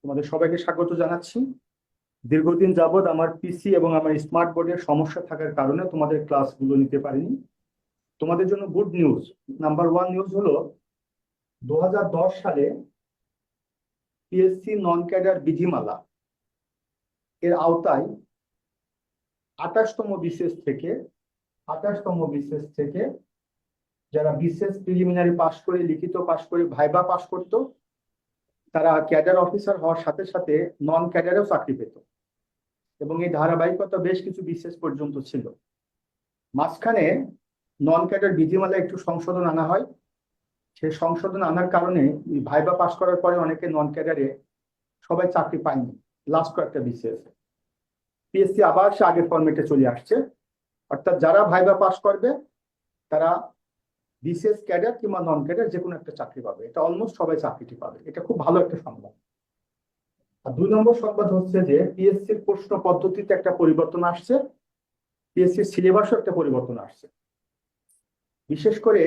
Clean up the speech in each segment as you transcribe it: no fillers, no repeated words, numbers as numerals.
তোমাদের সবাইকে স্বাগত জানাচ্ছি। দীর্ঘদিন যাবৎ আমার পিসি এবং আমার স্মার্ট বোর্ডের সমস্যা থাকার কারণে তোমাদের ক্লাসগুলো নিতে পারিনি। তোমাদের জন্য good news. Number one news হলো 2010 সালে পিএসসি নন ক্যাডার বিধিমালা এর আওতায় 28তম বিসিএস থেকে 28তম বিসিএস থেকে যারা বিসিএস প্রিলিমিনারি পাশ করে, লিখিত পাশ করে, ভাইবা পাশ করতো, তারা ক্যাডার অফিসার হওয়ার সাথে সাথে নন ক্যাডারেও চাকরি পেত। এবং এই ধারাবাহিকতা বেশ কিছু বিসিএস পর্যন্ত ছিল। মাঝখানে নন ক্যাডার বিধিমালা একটু সংশোধন আনা হয়। সেই সংশোধন আনার কারণে ভাইবা পাস করার পরে অনেকে নন ক্যাডারে সবাই চাকরি পায়নি। লাস্ট কয়েকটা বিসিএস পিএসসি আবার সে আগের ফরম্যাটে চলে আসছে। অর্থাৎ যারা ভাইবা পাস করবে তারা বিসিএস ক্যাডার কিংবা নন ক্যাডার যে কোনো একটা চাকরি পাবে। এটা অলমোস্ট সবাই চাকরিটি পাবে। এটা খুব ভালো একটা সংবাদ। আর 2 নম্বর সংবাদ হচ্ছে যে পিএসসির প্রশ্ন পদ্ধতিতে একটা পরিবর্তন আসছে। পিএসসির সিলেবাসও একটা পরিবর্তন আসছে। বিশেষ করে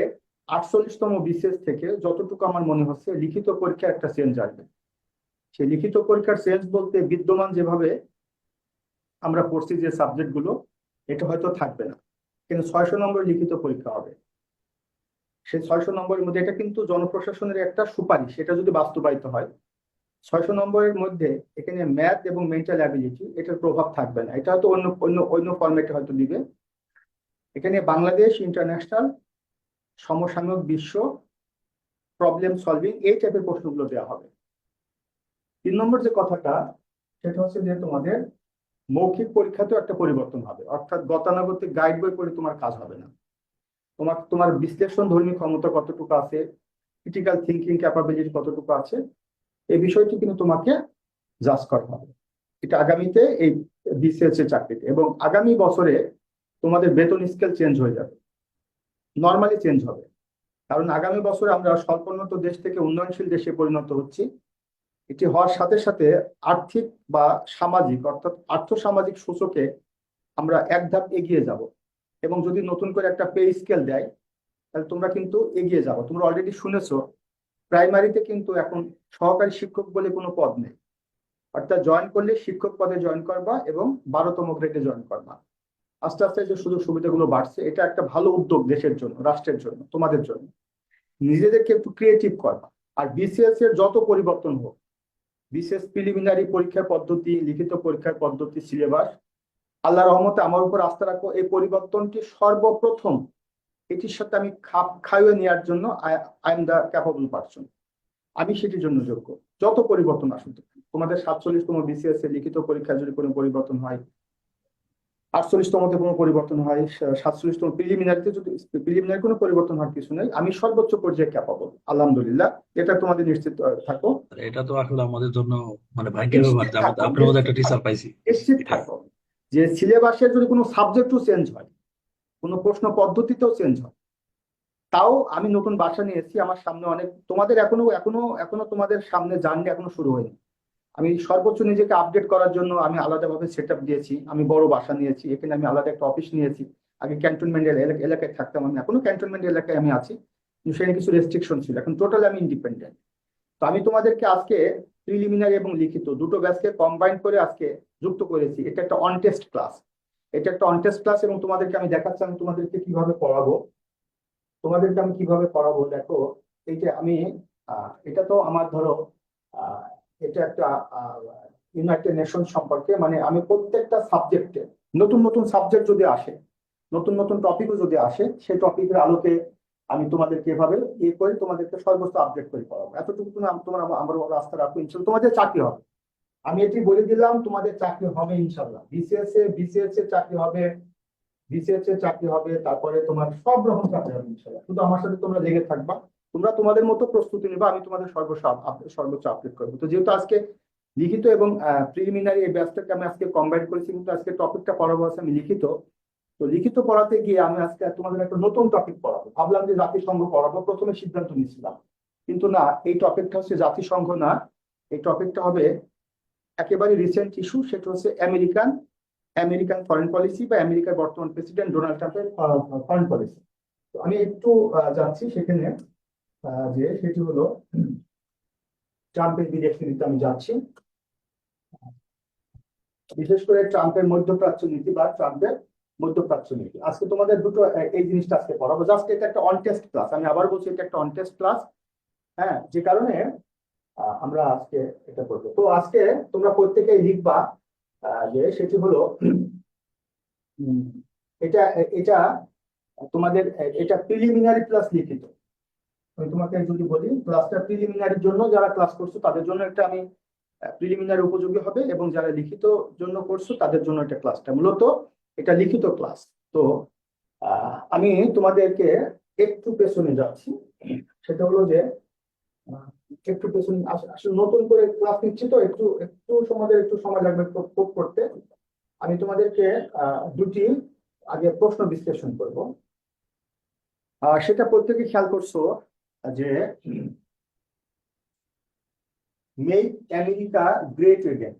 48তম বিসিএস থেকে যতটুকু আমার মনে হচ্ছে লিখিত পরীক্ষার একটা চেঞ্জ আসবে। সেই লিখিত পরীক্ষার চেঞ্জ বলতে বিদ্যমান যেভাবে আমরা পড়ছি যে সাবজেক্টগুলো, এটা হয়তো থাকবে না, কিন্তু 600 নম্বর লিখিত পরীক্ষা হবে। সেই 600 নম্বরের মধ্যে এটা কিন্তু জনপ্রশাসনের একটা সুপারিশ, এটা যদি বাস্তবায়িত হয় 600 নম্বরের মধ্যে এখানে ম্যাথ এবং মেন্টাল অ্যাবিলিটি এটার প্রভাব থাকবে না। এটা হয়তো অন্য অন্য অন্য ফরম্যাটে হয়তো দিবে। এখানে বাংলাদেশ, ইন্টারন্যাশনাল, সমসাময়িক বিশ্ব, প্রবলেম সলভিং, এই টাইপের প্রশ্নগুলো দেওয়া হবে। 3 নম্বর যে কথাটা, সেটা হচ্ছে যে তোমাদের মৌখিক পরীক্ষাতেও একটা পরিবর্তন হবে। অর্থাৎ গতানুগতিক গাইড বই পড়ে তোমার কাজ হবে না। তোমার বিশ্লেষণ ধর্মী ক্ষমতা কতটুকু আছে, ক্রিটিক্যাল থিঙ্কিং ক্যাপাবিলিটি কতটুকু আছে, এই বিষয়টি কিন্তু তোমাকে জাজ করা হবে। এটা আগামীতে এই বিসিএস এর চাকরিতে, এবং আগামী বছরে তোমাদের বেতন স্কেল চেঞ্জ হয়ে যাবে, নর্মালি চেঞ্জ হবে। কারণ আগামী বছরে আমরা স্বল্পোন্নত দেশ থেকে উন্নয়নশীল দেশে পরিণত হচ্ছি। এটি হওয়ার সাথে সাথে আর্থিক বা সামাজিক, অর্থাৎ আর্থসামাজিক সূচকে আমরা এক ধাপ এগিয়ে যাব। এবং যদি নতুন করে একটা পে স্কেল দেয় তাহলে তোমরা কিন্তু এগিয়ে যাবো। তোমরা অলরেডি শুনেছো প্রাইমারিতে কিন্তু এখন সহকারী শিক্ষক বলে কোনো পদ নেই। অর্থাৎ জয়েন করলে শিক্ষক পদে জয়েন করবা এবং 12তম গ্রেডে জয়েন করবা। আস্তে আস্তে যে সুযোগ সুবিধাগুলো বাড়ছে, এটা একটা ভালো উদ্যোগ দেশের জন্য, রাষ্ট্রের জন্য, তোমাদের জন্য। নিজেদেরকে একটু ক্রিয়েটিভ করবা। আর বিসিএস এর যত পরিবর্তন হোক, বিসিএস প্রিলিমিনারি পরীক্ষার পদ্ধতি, লিখিত পরীক্ষার পদ্ধতি, সিলেবাস, আল্লাহ রহমতে আমার উপর আস্থা রাখো, এই পরিবর্তনটি সর্বপ্রথম এটির সাথে আমি খাপ খাইয়ে নেওয়ার জন্য I am the capable person. আমি সেটির জন্য যোগ্য। যত পরিবর্তন আসুন, তোমাদের 47তম বিসিএস এর লিখিত পরীক্ষায় যদি কোনো পরিবর্তন হয়, 48তমতে কোনো পরিবর্তন হয়, 47তম প্রিলিমিনারিতে যদি, প্রিলিমিনারি কোনো পরিবর্তন হওয়ার কিছু নেই। আমি সর্বোচ্চ পর্যায়ে ক্যাপাবল, আলহামদুলিল্লাহ। এটা তোমাদের নিশ্চিত থাকো। এটা তো আসলে আমাদের জন্য মানে ভাগ্যের ব্যাপার নিশ্চিত যে থাকো, আপনার মতো একটা নিশ্চিত টিচার থাকো, পাইছি। নিশ্চিত এটাই। থাকো যে সিলেবাসের যদি কোনো সাবজেক্টও চেঞ্জ হয়, কোনো প্রশ্ন পদ্ধতিতেও চেঞ্জ হয়, তাও আমি নতুন বাসা নিয়েছি। আমার সামনে অনেক, তোমাদের এখনো এখনো এখনো তোমাদের সামনে জার্নি এখনো শুরু হয়নি। আমি সর্বোচ্চ নিজেকে আপডেট করার জন্য আমি আলাদাভাবে সেট আপ দিয়েছি। আমি বড় বাসা নিয়েছি, এখানে আমি আলাদা একটা অফিস নিয়েছি। আগে ক্যান্টনমেন্ট এলাকায় থাকতাম, আমি এখনো ক্যান্টনমেন্ট এলাকায় আমি আছি, কিন্তু সেখানে কিছু রেস্ট্রিকশন ছিল। এখন টোটাল আমি ইন্ডিপেন্ডেন্ট। তো আমি তোমাদেরকে আজকে প্রিলিমিনারি এবং লিখিত দুটো ব্যাচকে কম্বাইন করে আজকে যুক্ত করেছি। এটা একটা অন টেস্ট ক্লাস। এটা একটা অন টেস্ট ক্লাস, এবং তোমাদেরকে আমি দেখাচ্ছি আমি তোমাদেরকে কিভাবে পড়াবো। দেখো, এই যে আমি এটা তো আমার ধরো আহ, এটা একটা ইউনাইটেড নেশন সম্পর্কে, মানে আমি প্রত্যেকটা সাবজেক্টে নতুন নতুন সাবজেক্ট যদি আসে, নতুন নতুন টপিকও যদি আসে, সেই টপিকের আলোকে আমি তোমাদেরকে এভাবে করে তোমাদেরকে সর্বোচ্চ আপডেট করে পড়াবো। এতটুকু তুমি তোমার আমার রাস্তা রাখো, ইনশাল্লাহ তোমাদের চাকরি হবে। আমি এটি বলে দিলাম, তোমাদের চাকরি হবে ইনশাল্লাহ। বিসিএস এর চাকরি হবে, বিসিএস এর চাকরি হবে, তারপরে তোমার সব রকম চাকরি হবে ইনশাল্লাহ। শুধু আমার সাথে তোমরা লেগে থাকবা, তোমরা তোমাদের মতো প্রস্তুতি নিবা, আমি তোমাদের সর্বোচ্চ আপডেট করবো। তো যেহেতু আজকে লিখিত এবং প্রিলিমিনারি এই ব্যাচটাকে আমি আজকে কম্বাইন করেছি, কিন্তু আজকে টপিকটা পড়াবো আছে আমি লিখিত। তো লিখিত পড়াতে গিয়ে আমি আজকে তোমাদের একটা নতুন টপিক পড়াবো। ভাবলাম যে জাতিসংঘ পড়াবো, প্রথমে সিদ্ধান্ত নিয়েছিলাম, কিন্তু না, এই টপিকটা হচ্ছে জাতিসংঘ না। এই টপিকটা হবে একেবারে রিসেন্ট ইস্যু, সেটা হচ্ছে আমেরিকান আমেরিকান ফরেন পলিসি, বা আমেরিকার বর্তমান প্রেসিডেন্ট ডোনাল্ড ট্রাম্পের ফরেন পলিসি। তো আমি একটু যাচ্ছি সেখানে, যে সেটি হলো ট্রাম্পের বিদেশ নীতিতে আমি যাচ্ছি। বিশেষ করে ট্রাম্পের মধ্যপ্রাচ্য নীতি বা ট্রাম্পের মধ্যপ্রাচ্য নীতি। আজকে তোমাদের দুটো এই জিনিসটা আজকে পড়াবো। জাস্ট এটা একটা অন টেস্ট ক্লাস, আমি আবার বলছি এটা একটা অন টেস্ট ক্লাস। হ্যাঁ, যে কারণে আমরা আজকে এটা করবো। তো আজকে তোমরা প্রত্যেকেই লিখবা যে সেটি হলো এটা এটা তোমাদের এটা প্রিলিমিনারি প্লাস লিখিত। আমি তোমাকে যদি বলি ক্লাসটা প্রিলিমিনারির জন্য যারা ক্লাস করছো তাদের জন্য একটা আমি প্রিলিমিনারি উপযোগী হবে, এবং যারা লিখিত জন্য করছো তাদের জন্য এটা ক্লাসটা মূলত এটা লিখিত ক্লাস। তো আমি তোমাদেরকে একটু পেছনে যাচ্ছি, সেটা হলো যে একটু পেছনে আসলে নতুন করে ক্লাস নিচ্ছি, তো একটু একটু সময় লাগবে কোপ করতে। আমি তোমাদেরকে দুটি আগে প্রশ্ন বিশ্লেষণ করব। সেটা প্রত্যেকে খেয়াল করছো যে মেক আমেরিকা গ্রেট এগেন।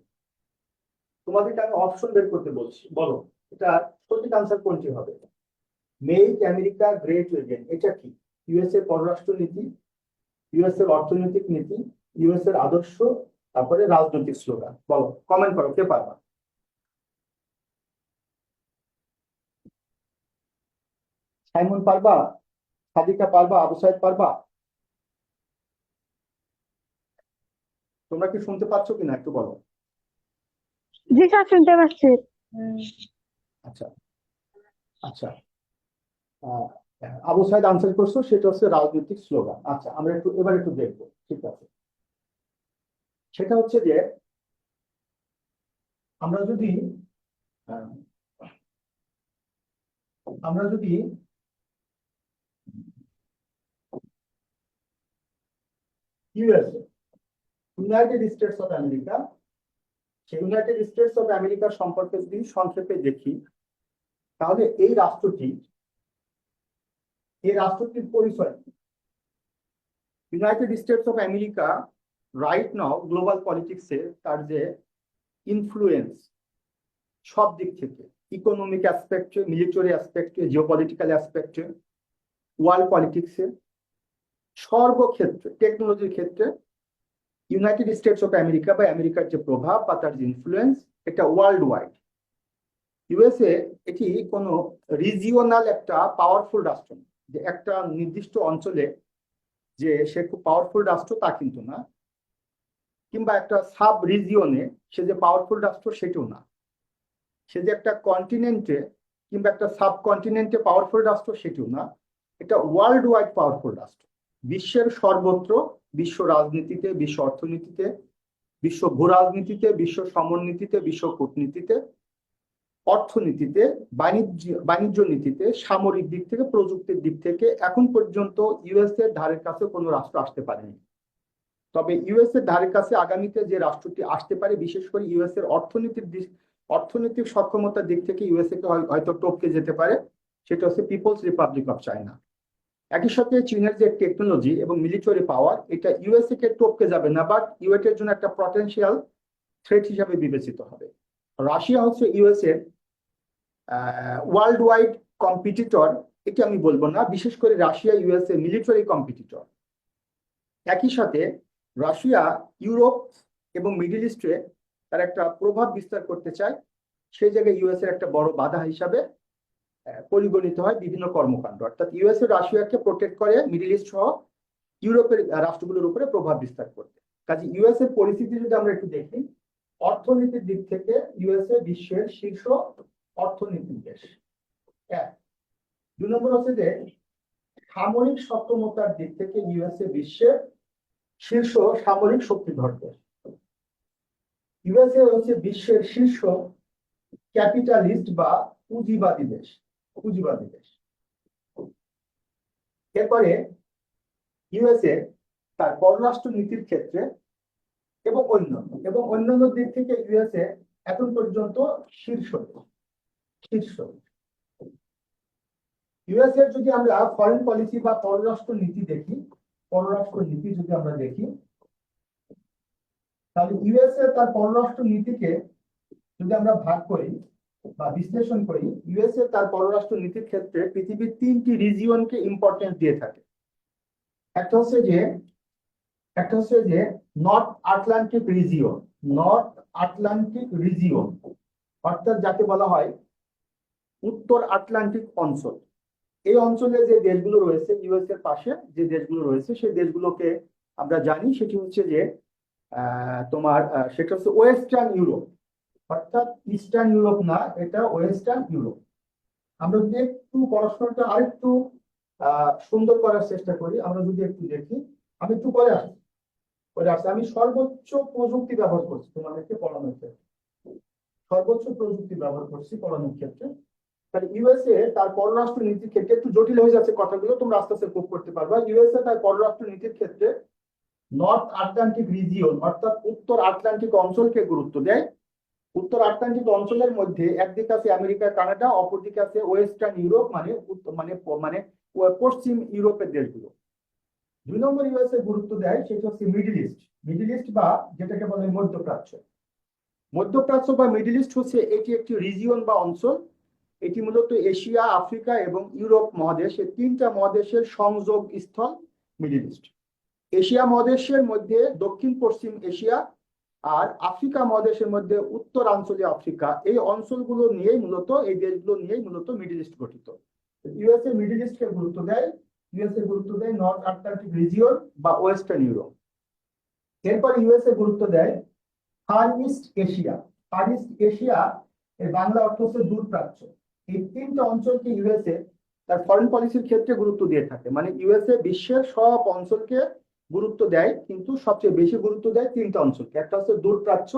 তোমাদেরকে আমি অপশন বের করতে বলছি, বলো এটা সঠিক আনসার কোনটি হবে? মেক আমেরিকা গ্রেট এগেন এটা কি? ইউএস এর পররাষ্ট্র নীতি, ইউএস এর অর্থনৈতিক নীতি, ইউএস এর আদর্শ, তারপরে রাজনৈতিক স্লোগান। বলো, কমেন্ট করো, কে পারবা? সাইমন পারবা? সাদিকা পারবা? আবু সাইদ পারবা? তোমরা কি শুনতে পাচ্ছ কিনা একটু বলো। জি স্যার, শুনতে পাচ্ছি। আচ্ছা আচ্ছা, আহ, আবু সাইদ আনসার করছো, সেটা হচ্ছে রাজনৈতিক স্লোগান। আচ্ছা, আমরা এবার একটু দেখবো, ঠিক আছে। সেটা হচ্ছে যে আমরা যদি আহ, আমরা যদি USA, United States of America, সেই ইউনাইটেড স্টেটস অফ আমেরিকার সম্পর্কে যদি সংক্ষেপে দেখি, তাহলে এই রাষ্ট্রটির পরিচয় কি? United States of America right now global পলিটিক্সে তার যে ইনফ্লুয়েন্স সব দিক থেকে, ইকোনমিক অ্যাসপেক্টে, মিলিটারি অ্যাসপেক্টে, জিওপলিটিক্যাল অ্যাসপেক্টে, ওয়ার্ল্ড পলিটিক্সে, সর্বক্ষেত্রে, টেকনোলজির ক্ষেত্রে ইউনাইটেড স্টেটস অফ আমেরিকা বা আমেরিকার যে প্রভাব বা তার যে ইনফ্লুয়েন্স, এটা ওয়ার্ল্ড ওয়াইড। ইউএসএ এটি কোনো রিজিওনাল একটা পাওয়ারফুল রাষ্ট্র না, যে একটা নির্দিষ্ট অঞ্চলে যে সে খুব পাওয়ারফুল রাষ্ট্র তা কিন্তু না, কিংবা একটা সাব রিজিয়নে সে যে পাওয়ারফুল রাষ্ট্র সেটিও না। সে যে একটা কন্টিনেন্টে কিংবা একটা সাবকন্টিনেন্টে পাওয়ারফুল রাষ্ট্র সেটিও না। এটা ওয়ার্ল্ড ওয়াইড পাওয়ারফুল রাষ্ট্র। বিশ্বের সর্বত্র, বিশ্ব রাজনীতিতে, বিশ্ব অর্থনীতিতে, বিশ্ব ভূ রাজনীতিতে, বিশ্ব সমরনীতিতে, বিশ্ব কূটনীতিতে, অর্থনীতিতে, বাণিজ্য নীতিতে, সামরিক দিক থেকে, প্রযুক্তির দিক থেকে এখন পর্যন্ত ইউএস এর ধারের কাছে কোনো রাষ্ট্র আসতে পারেনি। তবে ইউএস এর ধারের কাছে আগামীতে যে রাষ্ট্রটি আসতে পারে, বিশেষ করে ইউএস এর অর্থনৈতিক সক্ষমতার দিক থেকে ইউএসএ কে হয়তো টপকে যেতে পারে, সেটা হচ্ছে পিপলস রিপাবলিক অফ চায়না। একই সাথে চীনের যে টেকনোলজি এবং মিলিটারি পাওয়ার, এটা ইউএসএ কে টপকে যাবে না, বাট ইউএস এর জন্য একটা পটেনশিয়াল থ্রেট হিসাবে বিবেচিত হবে। রাশিয়া হচ্ছে ইউএস এর ওয়ার্ল্ড ওয়াইড কম্পিটিটর, এটা আমি বলবো না, বিশেষ করে রাশিয়া ইউএস এর মিলিটারি কম্পিটিটর। একই সাথে রাশিয়া ইউরোপ এবং মিডল ইস্টে তার একটা প্রভাব বিস্তার করতে চায়, সেই জায়গায় ইউএস এর একটা বড় বাধা হিসাবে পরিগণিত হয় বিভিন্ন কর্মকাণ্ড। অর্থাৎ ইউএস এর রাশিয়াকে প্রোটেক্ট করে মিডল ইস্ট সহ ইউরোপের রাষ্ট্রগুলোর উপরে প্রভাব বিস্তার করতে। কাজে ইউএস এর পরিস্থিতি যদি আমরা একটু দেখি, অর্থনীতির দিক থেকে ইউএসএ বিশ্বের শীর্ষ অর্থনীতির দেশ। এক। 2 নম্বর হচ্ছে যে সামরিক সক্ষমতার দিক থেকে ইউএসএ বিশ্বের শীর্ষ সামরিক শক্তিধর দেশ। ইউএসএ হচ্ছে বিশ্বের শীর্ষ ক্যাপিটালিস্ট বা পুঁজিবাদী দেশ। এরপরে ইউএসএ তার পররাষ্ট্র নীতির ক্ষেত্রে এবং অন্যান্য দিক থেকে ইউএসএ এখন পর্যন্ত শীর্ষ। ইউএসএ যদি আমরা ফরেন পলিসি বা পররাষ্ট্র নীতি যদি আমরা দেখি, তাহলে ইউএসএ তার পররাষ্ট্র নীতিকে যদি আমরা ভাগ করি বা বিশ্লেষণ করি, ইউএসএ তার পররাষ্ট্র নীতির ক্ষেত্রে পৃথিবীর 3টি রিজিয়নকে ইম্পর্টেন্স দিয়ে থাকে। একটা হচ্ছে যে north Atlantic region, north Atlantic region, অর্থাৎ যাকে বলা হয় উত্তর আটলান্টিক অঞ্চল। এই অঞ্চলে যে দেশগুলো রয়েছে, ইউএস এর পাশে যে দেশগুলো রয়েছে, সেই দেশগুলোকে আমরা জানি সেটি হচ্ছে যে সেটা হচ্ছে ওয়েস্টার্ন ইউরোপ, অর্থাৎ ইস্টার্ন ইউরোপ না, এটা ওয়েস্টার্ন ইউরোপ। আমরা যদি একটু পড়াশোনাটা আরেকটু সুন্দর করার চেষ্টা করি, আমরা যদি একটু দেখি, আমি একটু পরে আসছি আমি সর্বোচ্চ প্রযুক্তি ব্যবহার করছি তোমাদেরকে পড়ানোর ক্ষেত্রে, সর্বোচ্চ প্রযুক্তি ব্যবহার করছি পড়ানোর ক্ষেত্রে। তাহলে ইউএসএ তার পররাষ্ট্র নীতির ক্ষেত্রে, একটু জটিল হয়ে যাচ্ছে কথাগুলো, তোমরা আস্তে আস্তে প্রুভ করতে পারবা। ইউএসএ তার পররাষ্ট্র নীতির ক্ষেত্রে নর্থ আটলান্টিক রিজিয়ন, অর্থাৎ উত্তর আটলান্টিক অঞ্চলকে গুরুত্ব দেয়। উত্তর আটলান্টিক অঞ্চলের মধ্যে একদিকে আছে আমেরিকা, কানাডা, অপরদিকে আছে ওয়েস্টার্ন ইউরোপ, মানে পশ্চিম ইউরোপের দেশগুলো। 2 নম্বর ইউএসএ গুরুত্ব দেয় সেটা হচ্ছে মিডল ইস্ট। মিডল ইস্ট বা যেটাকে বলে মধ্যপ্রাচ্য। মধ্যপ্রাচ্য বা মিডল ইস্ট হচ্ছে এটি একটি রিজিয়ন বা অঞ্চল। এটি মূলত এশিয়া, আফ্রিকা এবং ইউরোপ মহাদেশ, এই 3টা মহাদেশের সংযোগ স্থল মিডল ইস্ট। এশিয়া মহাদেশের মধ্যে দক্ষিণ পশ্চিম এশিয়া আর আফ্রিকা মহাদেশের মধ্যে উত্তরাঞ্চলীয় আফ্রিকা, এই অঞ্চলগুলো নিয়েই মূলত, এই দেশগুলো নিয়েই মূলত মিডল ইস্ট গঠিত। ইউএসএ মিডল ইস্টকে গুরুত্ব দেয়, ইউএসএ গুরুত্ব দেয় নর্থ আটলান্টিক রিজিয়ন বা ওয়েস্টার্ন ইউরোপ। এরপর ইউএসএ গুরুত্ব দেয় Far East Asia. Far East Asia এর বাংলা অর্থ হচ্ছে দূরপ্রাচ্য। এই 3টা অঞ্চলকে ইউএসএ তার ফরেন পলিসির ক্ষেত্রে গুরুত্ব দিয়ে থাকে। মানে ইউএসএ বিশ্বের সব অঞ্চলকে গুরুত্ব দেয়, কিন্তু সবচেয়ে বেশি গুরুত্ব দেয় 3টা অঞ্চলকে। একটা হচ্ছে দূরপ্রাচ্য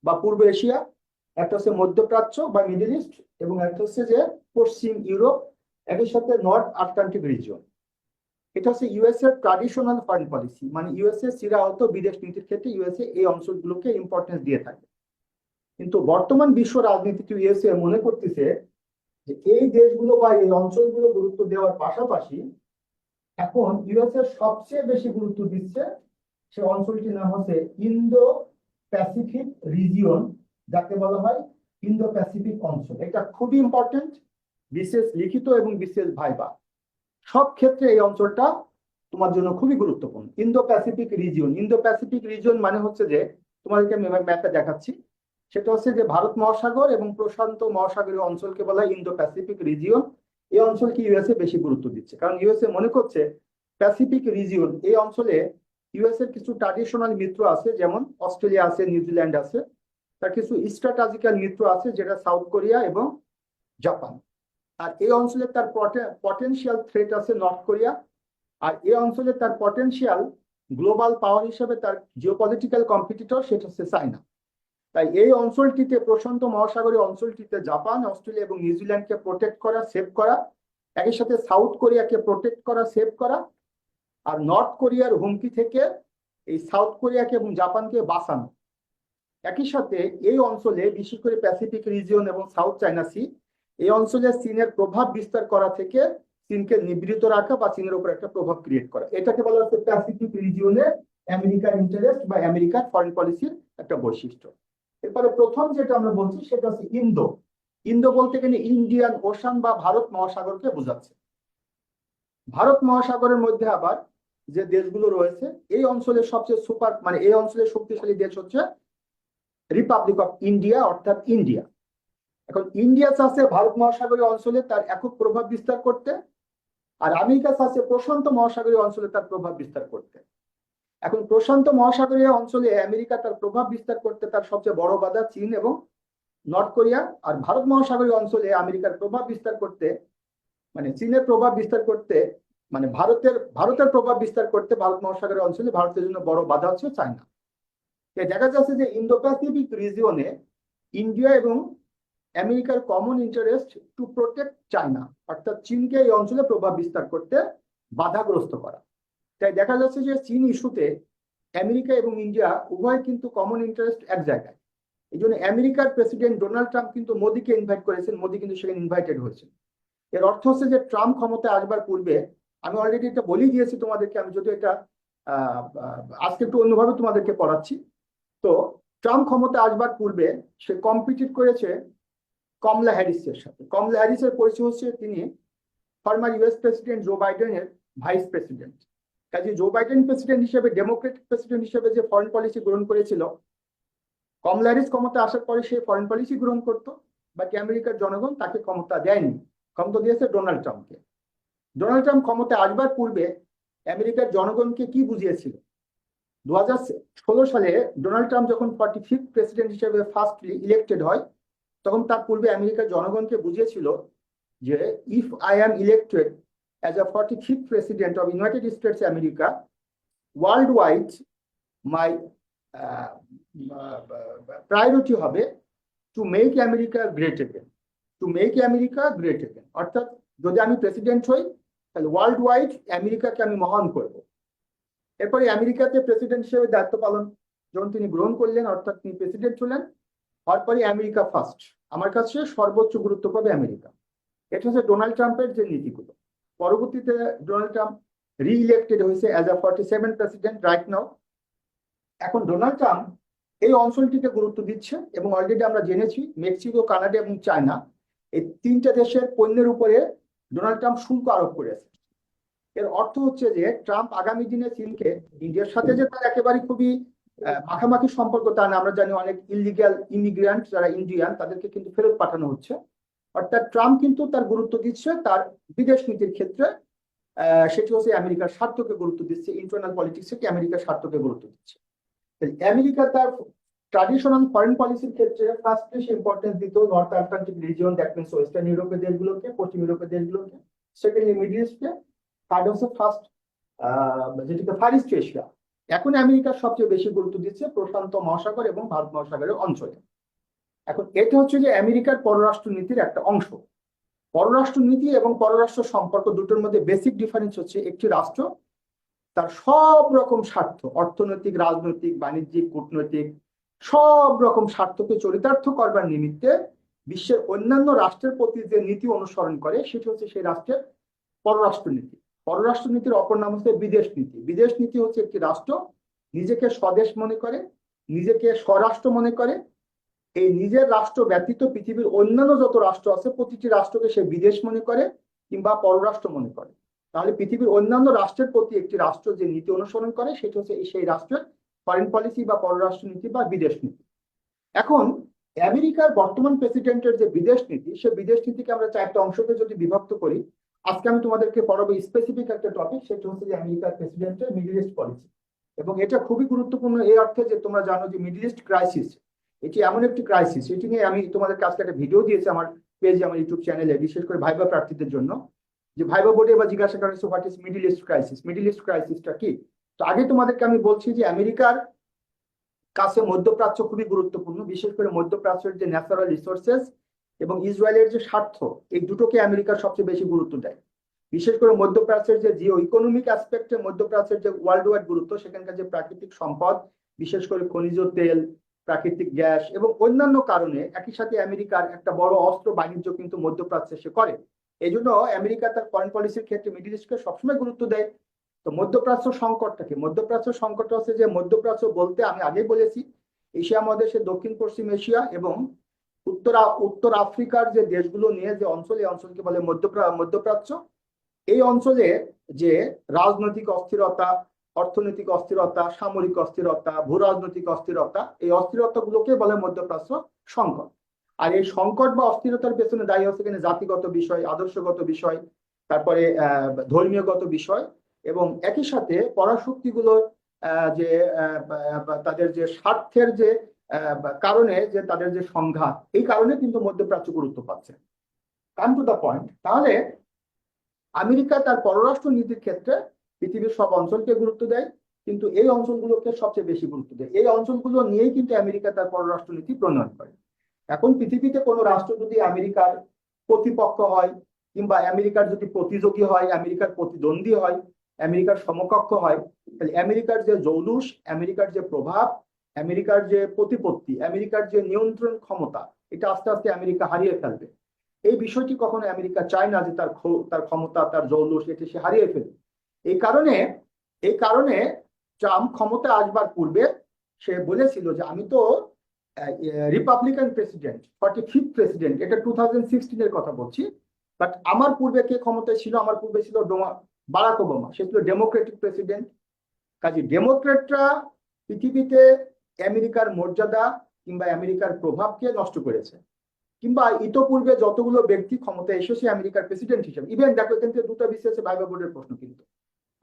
বা পূর্ব এশিয়া, একটা হচ্ছে মধ্যপ্রাচ্য বা মিডল ইস্ট, এবং একটা হচ্ছে যে পশ্চিম ইউরোপ, একই সাথে নর্থ আটলান্টিক রিজিয়ন। এটা হচ্ছে ইউএসএ ট্রাডিশনাল ফরেন পলিসি। মানে ইউএসএ চিরায়ত বিদেশ নীতির ক্ষেত্রে ইউএসএ এই অঞ্চলগুলোকে ইম্পর্টেন্স দিয়ে থাকে। কিন্তু বর্তমান বিশ্ব রাজনীতিতে ইউএসএ মনে করতেছে যে এই দেশগুলো বা এই অঞ্চলগুলো গুরুত্ব দেওয়ার পাশাপাশি এখন ইউএসএ সবচেয়ে বেশি গুরুত্ব দিচ্ছে সে অঞ্চলটির নাম হচ্ছে ইন্দো প্যাসিফিক রিজিয়ন, যাকে বলা হয় ইন্দো প্যাসিফিক অঞ্চল। এটা খুবই ইম্পর্টেন্ট, বিশেষ লিখিত এবং বিশেষ ভাইবা সব ক্ষেত্রে এই অঞ্চলটা তোমার জন্য খুবই গুরুত্বপূর্ণ। Indo Pacific region, Indo Pacific region মানে হচ্ছে যে, তোমাদেরকে আমি ম্যাপে দেখাচ্ছি, সেটা হচ্ছে যে ভারত মহাসাগর এবং প্রশান্ত মহাসাগরীয় অঞ্চলকে বলা হয় ইন্দো প্যাসিফিক রিজিয়ন। এই অঞ্চলকে ইউএসএ বেশি গুরুত্ব দিচ্ছে, কারণ ইউএসএ মনে করছে প্যাসিফিক রিজিয়ন, এই অঞ্চলে ইউএসএ এর কিছু ট্র্যাডিশনাল মিত্র আছে, যেমন অস্ট্রেলিয়া আছে, নিউজিল্যান্ড আছে। তার কিছু স্ট্র্যাটেজিক্যাল মিত্র আছে, যেটা সাউথ কোরিয়া এবং জাপান। আর এই অঞ্চলে তার পটেনশিয়াল থ্রেট আছে নর্থ কোরিয়া। আর এই অঞ্চলে তার পটেনশিয়াল গ্লোবাল পাওয়ার হিসেবে তার জিওপলিটিক্যাল কম্পিটিটর সেটা হচ্ছে চায়না। তাই এই অঞ্চলটিতে, প্রশান্ত মহাসাগরীয় অঞ্চলটিতে জাপান, অস্ট্রেলিয়া এবং নিউজিল্যান্ডকে প্রোটেক্ট করা, সেভ করা, একই সাথে সাউথ কোরিয়াকে প্রোটেক্ট করা, সেভ করা, আর নর্থ কোরিয়ার হুমকি থেকে এই সাউথ কোরিয়াকে এবং জাপানকে বাঁচানো। একই সাথে এই অঞ্চলে, বিশেষ করে প্যাসিফিক রিজিয়ন এবং সাউথ চায়না সি, এই অঞ্চলে চীনের প্রভাব বিস্তার করা থেকে চীনকে নিবৃত রাখা বা চীনের উপর একটা প্রভাব ক্রিয়েট করা, এটাকে বলা হচ্ছে প্যাসিফিক রিজিয়নে আমেরিকার ইন্টারেস্ট বা আমেরিকার ফরেন পলিসির একটা বৈশিষ্ট্য। এরপরে প্রথম যেটা আমরা বলছি সেটা হচ্ছে ইন্দো। ইন্দো বলতে গেলে ইন্ডিয়ান ওশান বা ভারত মহাসাগরকে বোঝাচ্ছে। ভারত মহাসাগরের মধ্যে আবার যে দেশগুলো রয়েছে, এই অঞ্চলের সবচেয়ে মানে এই অঞ্চলের শক্তিশালী দেশ হচ্ছে রিপাবলিক অফ ইন্ডিয়া, অর্থাৎ ইন্ডিয়া। এখন ইন্ডিয়া চাচ্ছে ভারত মহাসাগরীয় অঞ্চলে তার একক প্রভাব বিস্তার করতে, আর আমেরিকা চাচ্ছে প্রশান্ত মহাসাগরীয় অঞ্চলে তার প্রভাব বিস্তার করতে। এখন প্রশান্ত মহাসাগরীয় অঞ্চলে আমেরিকা তার প্রভাব বিস্তার করতে তার সবচেয়ে বড় বাধা চীন এবং নর্থ কোরিয়া। আর ভারত মহাসাগরীয় অঞ্চলে আমেরিকার প্রভাব বিস্তার করতে, মানে চীনের প্রভাব বিস্তার করতে, মানে ভারতের প্রভাব বিস্তার করতে ভারত মহাসাগরীয় অঞ্চলে ভারতের জন্য বড় বাধা হচ্ছে চায়না। দেখা যাচ্ছে যে ইন্দো প্যাসিফিক রিজিয়নে ইন্ডিয়া এবং আমেরিকার common interest to protect China, অর্থাৎ চীনকে এই অঞ্চলে প্রভাব বিস্তার করতে বাধাগ্রস্ত করা। তাই দেখা যাচ্ছে যে চীন ইস্যুতে আমেরিকা এবং ইন্ডিয়া উভয় কিন্তু কমন ইন্টারেস্ট এক জায়গায়। এই জন্য আমেরিকার প্রেসিডেন্ট ডোনাল্ড ট্রাম্প কিন্তু মোদিকে ইনভাইট করেছেন, মোদি কিন্তু সেখানে ইনভাইটেড হয়েছেন। এর অর্থ হচ্ছে যে ট্রাম্প ক্ষমতায় আসবার পূর্বে, আমি অলরেডি এটা বলেই দিয়েছি তোমাদেরকে, আমি যদি এটা আজকে একটু অন্যভাবে তোমাদেরকে পড়াচ্ছি। তো ট্রাম্প ক্ষমতায় আসবার পূর্বে সে কম্পিটিট করেছে কমলা হ্যারিসের সাথে। কমলা হ্যারিসের পরিচয় হচ্ছে তিনি ফর্মার ইউএস প্রেসিডেন্ট জো বাইডেনের ভাইস প্রেসিডেন্ট। কাজে জো বাইডেন প্রেসিডেন্ট হিসেবে, ডেমোক্রেটিক প্রেসিডেন্ট হিসেবে যে ফরেন পলিসি গ্রহণ করেছিল, কমলা হ্যারিস ক্ষমতা আসার পরে সে ফরেন পলিসি গ্রহণ করতো, বাট আমেরিকার জনগণ তাকে ক্ষমতা দেয়নি, ক্ষমতা দিয়েছে ডোনাল্ড ট্রাম্পকে। ডোনাল্ড ট্রাম্প ক্ষমতায় আসবার পূর্বে আমেরিকার জনগণকে কি বুঝিয়েছিল? 2016 সালে ডোনাল্ড ট্রাম্প যখন 45th প্রেসিডেন্ট হিসেবে ফার্স্টলি ইলেক্টেড হয়, তখন তার পূর্বে আমেরিকার জনগণকে বুঝিয়েছিল যে if I am elected as a 45th president of United States America, world wide my priority হবে to make America great again, to make America great again. অর্থাৎ যদি আমি প্রেসিডেন্ট হই তাহলে ওয়ার্ল্ড ওয়াইড আমেরিকাকে আমি মহান করব। এরপরে আমেরিকাতে প্রেসিডেন্ট হিসেবে দায়িত্ব পালন যখন তিনি গ্রহণ করলেন, অর্থাৎ তিনি প্রেসিডেন্ট হলেন, হওয়ার পরে আমেরিকা ফার্স্ট, আমার কাছে সর্বোচ্চ গুরুত্ব পাবে আমেরিকা। এটা হচ্ছে ডোনাল্ড ট্রাম্পের যে নীতিগুলো। পরবর্তীতে ডোনাল্ড ট্রাম্প রি-ইলেক্টেড হয়েছে as a 47 president right now. এখন ডোনাল্ড ট্রাম্প এই অঞ্চলটিকে গুরুত্ব দিচ্ছে এবং অলরেডি আমরা জেনেছি মেক্সিকো, কানাডা এবং চায়না, এই তিনটা দেশের পণ্যের উপরে ডোনাল্ড ট্রাম্প শুল্ক আরোপ করেছে। এর অর্থ হচ্ছে যে ট্রাম্প আগামী দিনে চীনকে, ইন্ডিয়ার সাথে যে তার একেবারে খুবই মাখামাখি সম্পর্ক তা না, আমরা জানি অনেক ইলিগাল ইমিগ্রান্ট যারা ইন্ডিয়ান তাদেরকে কিন্তু ফেরত পাঠানো হচ্ছে। অর্থাৎ ট্রাম্প কিন্তু তার গুরুত্ব দিচ্ছে তার বিদেশ নীতির ক্ষেত্রে, সেটি হচ্ছে আমেরিকার স্বার্থকে গুরুত্ব দিচ্ছে, ইন্টারনাল পলিটিক্সে কি আমেরিকার স্বার্থকে গুরুত্ব দিচ্ছে। আমেরিকা তার ট্রাডিশনাল ফরেন পলিসির ক্ষেত্রে ফার্স্টলি সে ইম্পর্টেন্স দিত north Atlantic region, that means western ইউরোপের দেশগুলোকে, পশ্চিম ইউরোপের দেশগুলোকে, সেকেন্ডলি মিডল ইস্টকে, থার্ড হচ্ছে ফার্স্ট যেটিকে ফার ইস্ট এশিয়া। এখন আমেরিকা সবচেয়ে বেশি গুরুত্ব দিচ্ছে প্রশান্ত মহাসাগর এবং ভারত মহাসাগরের অঞ্চলে। এখন এটা হচ্ছে যে আমেরিকার পররাষ্ট্র নীতির একটা অংশ। পররাষ্ট্র নীতি এবং পররাষ্ট্র সম্পর্ক দুটোর মধ্যে বেসিক ডিফারেন্স হচ্ছে একটি রাষ্ট্র তার সব রকম স্বার্থ, অর্থনৈতিক, রাজনৈতিক, বাণিজ্যিক, কূটনৈতিক সব রকম স্বার্থকে চরিতার্থ করবার নিমিত্তে বিশ্বের অন্যান্য রাষ্ট্রের প্রতি যে নীতি অনুসরণ করে সেটি হচ্ছে সেই রাষ্ট্রের পররাষ্ট্র নীতি। পররাষ্ট্র নীতির অপর নাম হচ্ছে বিদেশ নীতি। বিদেশ নীতি হচ্ছে একটি রাষ্ট্র নিজেকে স্বদেশ মনে করে, নিজেকে স্বরাষ্ট্র মনে করে, এই নিজের রাষ্ট্র ব্যতীত পৃথিবীর অন্যান্য যত রাষ্ট্র আছে প্রতিটি রাষ্ট্রকে সে বিদেশ মনে করে কিংবা পররাষ্ট্র মনে করে। তাহলে পৃথিবীর অন্যান্য রাষ্ট্রের প্রতি একটি রাষ্ট্র যে নীতি অনুসরণ করে সেটা হচ্ছে সেই রাষ্ট্রের ফরেন পলিসি বা পররাষ্ট্র নীতি বা বিদেশ নীতি। এখন আমেরিকার বর্তমান প্রেসিডেন্টের যে বিদেশ নীতি, সে বিদেশ নীতিকে আমরা চারটা অংশকে যদি বিভক্ত করি, আজকে আমি তোমাদেরকে পড়াবো স্পেসিফিক একটা টপিক, সেটা হচ্ছে যে আমেরিকার প্রেসিডেন্টের মিডল ইস্ট পলিসি। এবং এটা খুবই গুরুত্বপূর্ণ এই অর্থে যে তোমরা জানো যে মিডল ইস্ট ক্রাইসিস এটি এমন একটি ক্রাইসিস, এটি নিয়ে আমি তোমাদের কাছে একটা ভিডিও দিয়েছি আমার পেজে, আমার ইউটিউব চ্যানেলে, বিশেষ করে ভাইবা প্রার্থীদের জন্য, যে ভাইবা বোর্ডে বা জিজ্ঞাসা করা হয়েছে what is Middle East crisis, Middle East ক্রাইসিসটা কি। তো আগে তোমাদেরকে আমি বলছি যে আমেরিকার কাছে মধ্যপ্রাচ্য খুবই গুরুত্বপূর্ণ, বিশেষ করে মধ্যপ্রাচ্যের যে ন্যাচারাল রিসোর্সেস এবং ইসরায়েলের যে স্বার্থ, এই দুটোকে আমেরিকার সবচেয়ে বেশি গুরুত্ব দেয়। বিশেষ করে মধ্যপ্রাচ্যের যে জিও ইকোনমিক অ্যাসপেক্টে মধ্যপ্রাচ্যের যে ওয়ার্ল্ড ওয়াইড গুরুত্ব, সেখানকার যে প্রাকৃতিক সম্পদ, বিশেষ করে খনিজ তেল, প্রাকৃতিক গ্যাস এবং অন্যান্য কারণে একই সাথে আমেরিকার একটা বড় অস্ত্র বাণিজ্য কিন্তু মধ্যপ্রাচ্যে সে করে। এই জন্য আমেরিকা তার ফরেন পলিসির ক্ষেত্রে মিডল ইস্টকে সবসময় গুরুত্ব দেয়। তো মধ্যপ্রাচ্য সংকটটাকে, মধ্যপ্রাচ্য সংকট হচ্ছে যে মধ্যপ্রাচ্য বলতে আমি আগেই বলেছি এশিয়া মহাদেশের দক্ষিণ পশ্চিম এশিয়া এবং উত্তর আফ্রিকার যে দেশগুলো নিয়ে যে অঞ্চল, এই অঞ্চলকে বলে মধ্যপ্রাচ্য। এই অঞ্চলে যে রাজনৈতিক অস্থিরতা, অর্থনৈতিক অস্থিরতা, সামরিক অস্থিরতা, ভূ রাজনৈতিক অস্থিরতা, এই অস্থিরতাগুলোকে বলে মধ্যপ্রাচ্য সংকট। আর এই সংকট বা অস্থিরতার পেছনে দায়ী হচ্ছে এখানে জাতিগত বিষয়, আদর্শগত বিষয়, তারপরে ধর্মীয়গত বিষয় এবং একই সাথে পরাশক্তিগুলোর যে তাদের যে স্বার্থের যে কারণে যে তাদের যে সংঘাত, এই কারণে কিন্তু মধ্যপ্রাচ্য গুরুত্ব পাচ্ছে। Come to the point. তাহলে আমেরিকা তার পররাষ্ট্র নীতির ক্ষেত্রে পৃথিবীর সব অঞ্চলকে গুরুত্ব দেয়, কিন্তু এই অঞ্চলগুলোকে সবচেয়ে বেশি গুরুত্ব দেয়। এই অঞ্চলগুলো নিয়েই কিন্তু আমেরিকা তার পররাষ্ট্র নীতি প্রণয়ন করে। এখন পৃথিবীতে কোনো রাষ্ট্র যদি আমেরিকার প্রতিপক্ষ হয় কিংবা আমেরিকার যদি প্রতিযোগী হয়, আমেরিকার প্রতিদ্বন্দ্বী হয়, আমেরিকার সমকক্ষ হয়, তাহলে আমেরিকার যে জৌলুস, আমেরিকার যে প্রভাব, আমেরিকার যে প্রতিপত্তি, আমেরিকার যে নিয়ন্ত্রণ ক্ষমতা, এটা আস্তে আস্তে আমেরিকা হারিয়ে ফেলবে। এই বিষয়টি কখনো আমেরিকা চায় না যে তার ক্ষমতা, তার জৌলুস এটি সে হারিয়ে ফেলবে। এই কারণে ট্রাম্প ক্ষমতা আসবার পূর্বে সে বলেছিল যে আমি তো রিপাবলিকান প্রেসিডেন্ট, 45th প্রেসিডেন্ট, এটা 2016 এর কথা বলছি, বাট আমার পূর্বে কে ক্ষমতায় ছিল? আমার পূর্বে ছিল বারাক ওবামা, সে ছিল ডেমোক্রেটিক প্রেসিডেন্ট। কাজে ডেমোক্রেটরা পৃথিবীতে আমেরিকার মর্যাদা, কিংবা আমেরিকার প্রভাবকে নষ্ট করেছে, কিংবা ইতোপূর্বে যতগুলো ব্যক্তি ক্ষমতায় এসেছে আমেরিকার প্রেসিডেন্ট হিসেবে। ইভেন দেখো এখান থেকে দুটো বিসিএস ভাইভা বোর্ডের প্রশ্ন, কিন্তু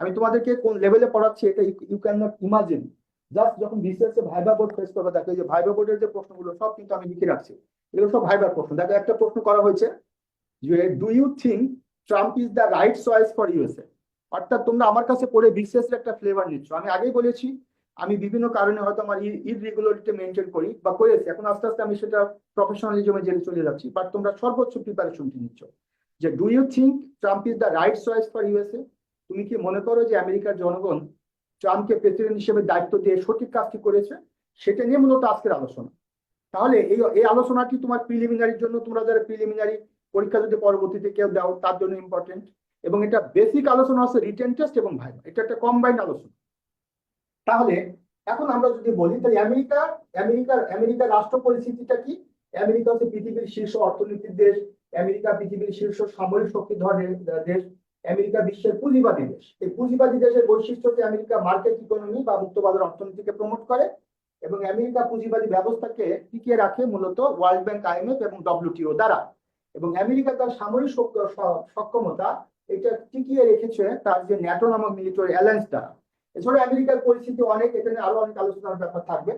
আমি তোমাদেরকে কোন লেভেলে পড়াচ্ছি এটা you can not imagine. Just যখন বিসিএস ভাইভা বোর্ড ফেস করবে, দেখো এই যে ভাইভা বোর্ডের যে প্রশ্নগুলো সব কিন্তু আমি লিখে রাখছি, এগুলো সব ভাইবার প্রশ্ন। দেখো একটা প্রশ্ন করা হয়েছে যে do you think Trump is the right choice for USA. অর্থাৎ তোমরা আমার কাছে পড়ে বিসিএস এর একটা ফ্লেভার নিচ্ছ। আমি আগেই বলেছি আমি বিভিন্ন কারণে হয়তো আমার ইররেগুলারিটি মেনটেন করি বা করেছি, এখন আস্তে আস্তে আমি সেটা প্রফেশনালিজমে জেনে চলে যাচ্ছি, বাট তোমরা সর্বোচ্চ প্রিপারেশনটি নিচ্ছ। যে do you think Trump is the right choice for USA, তুমি কি মনে করো যে আমেরিকার জনগণ ট্রাম্পকে প্রেসিডেন্ট হিসেবে দায়িত্ব দিয়ে সঠিক কাজটি করেছে? সেটা নিয়ে মূলত আজকের আলোচনা। তাহলে এই আলোচনাটি তোমার প্রিলিমিনারির জন্য, তোমরা যারা প্রিলিমিনারি পরীক্ষা যদি পরবর্তীতে কেউ দাও তার জন্য ইম্পর্টেন্ট, এবং এটা বেসিক আলোচনা আছে রিটেন টেস্ট এবং ভাইভা, এটা একটা কম্বাইন্ড আলোচনা। তাহলে এখন আমরা যদি বলি তাহলে আমেরিকার রাষ্ট্র পরিস্থিতিটা কি? আমেরিকা হচ্ছে পৃথিবীর শীর্ষ অর্থনীতির দেশ, আমেরিকা পৃথিবীর শীর্ষ সামরিক শক্তিধর দেশ, আমেরিকা বিশ্বের পুঁজিবাদী দেশ। এই পুঁজিবাদী দেশের বৈশিষ্ট্য হচ্ছে আমেরিকা মার্কেট ইকোনমি বা মুক্তবাজার অর্থনীতিকে প্রমোট করে, এবং আমেরিকা পুঁজিবাদী ব্যবস্থাকে টিকিয়ে রাখে মূলত ওয়ার্ল্ড ব্যাংক, আইএমএফ এবং ডব্লিউটিও দ্বারা। এবং আমেরিকা তার সামরিক সক্ষমতা এটা টিকিয়ে রেখেছে তার যে ন্যাটো নামক মিলিটারি অ্যালায়েন্স দ্বারা। এছাড়া আমেরিকার পরিস্থিতি অনেক, এখানে আরো অনেক আলোচনার ব্যাপার থাকবে।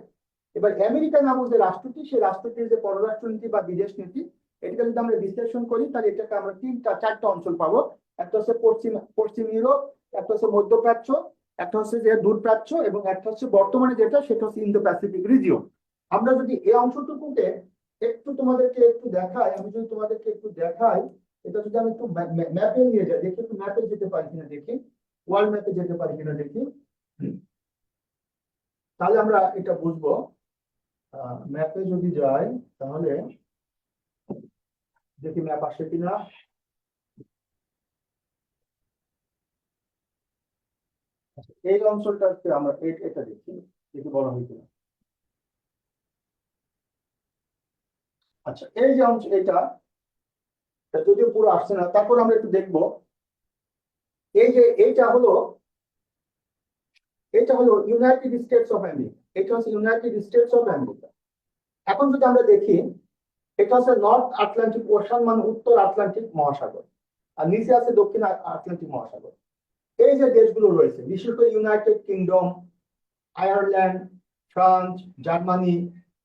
এবার আমেরিকা নামক যে রাষ্ট্রটি, সেই রাষ্ট্রটির যে পররাষ্ট্রনীতি বা বিদেশ নীতি, এটাকে যদি আমরা বিশ্লেষণ করি তাহলে এটাকে আমরা চারটা অঞ্চল পাবো। একটা হচ্ছে পশ্চিম ইউরোপ, একটা হচ্ছে মধ্যপ্রাচ্য, একটা হচ্ছে যে দূরপ্রাচ্য, এবং একটা হচ্ছে বর্তমানে যেটা সেটা হচ্ছে ইন্দো প্যাসিফিক রিজিয়ন। আমরা যদি এই অংশটুকুকে একটু তোমাদেরকে একটু দেখাই, আমি যদি তোমাদেরকে একটু দেখাই, এটা যদি আমি একটু ম্যাপে নিয়ে যাই, দেখি একটু ম্যাপে যেতে পারি কিনা দেখি, ওয়ার্ল্ড ম্যাপে যেতে পারি কিনা দেখি, তাহলে আমরা এটা বুঝবো। ম্যাপে যদি যাই তাহলে দেখি ম্যাপ আসে কিনা। এই অঞ্চলটাকে আমরা এটা দেখি, দেখি বড় হয় কিনা। আচ্ছা, এই যে অঞ্চল এটা যদিও পুরো আসছে না, তারপর আমরা একটু দেখবো। এই যে এটা হলো ইউনাইটেড স্টেটস অফ আমেরিকা, এটা হচ্ছে ইউনাইটেড স্টেটস অফ আমেরিকা। এখন যদি আমরা দেখি, এটা হচ্ছে নর্থ আটলান্টিক ওশান, মানে উত্তর আটলান্টিক মহাসাগর, আর নিচে আছে দক্ষিণ আটলান্টিক মহাসাগর। এই যে দেশগুলো রয়েছে, বিশেষ করে United kingdom, Ireland, France, Germany,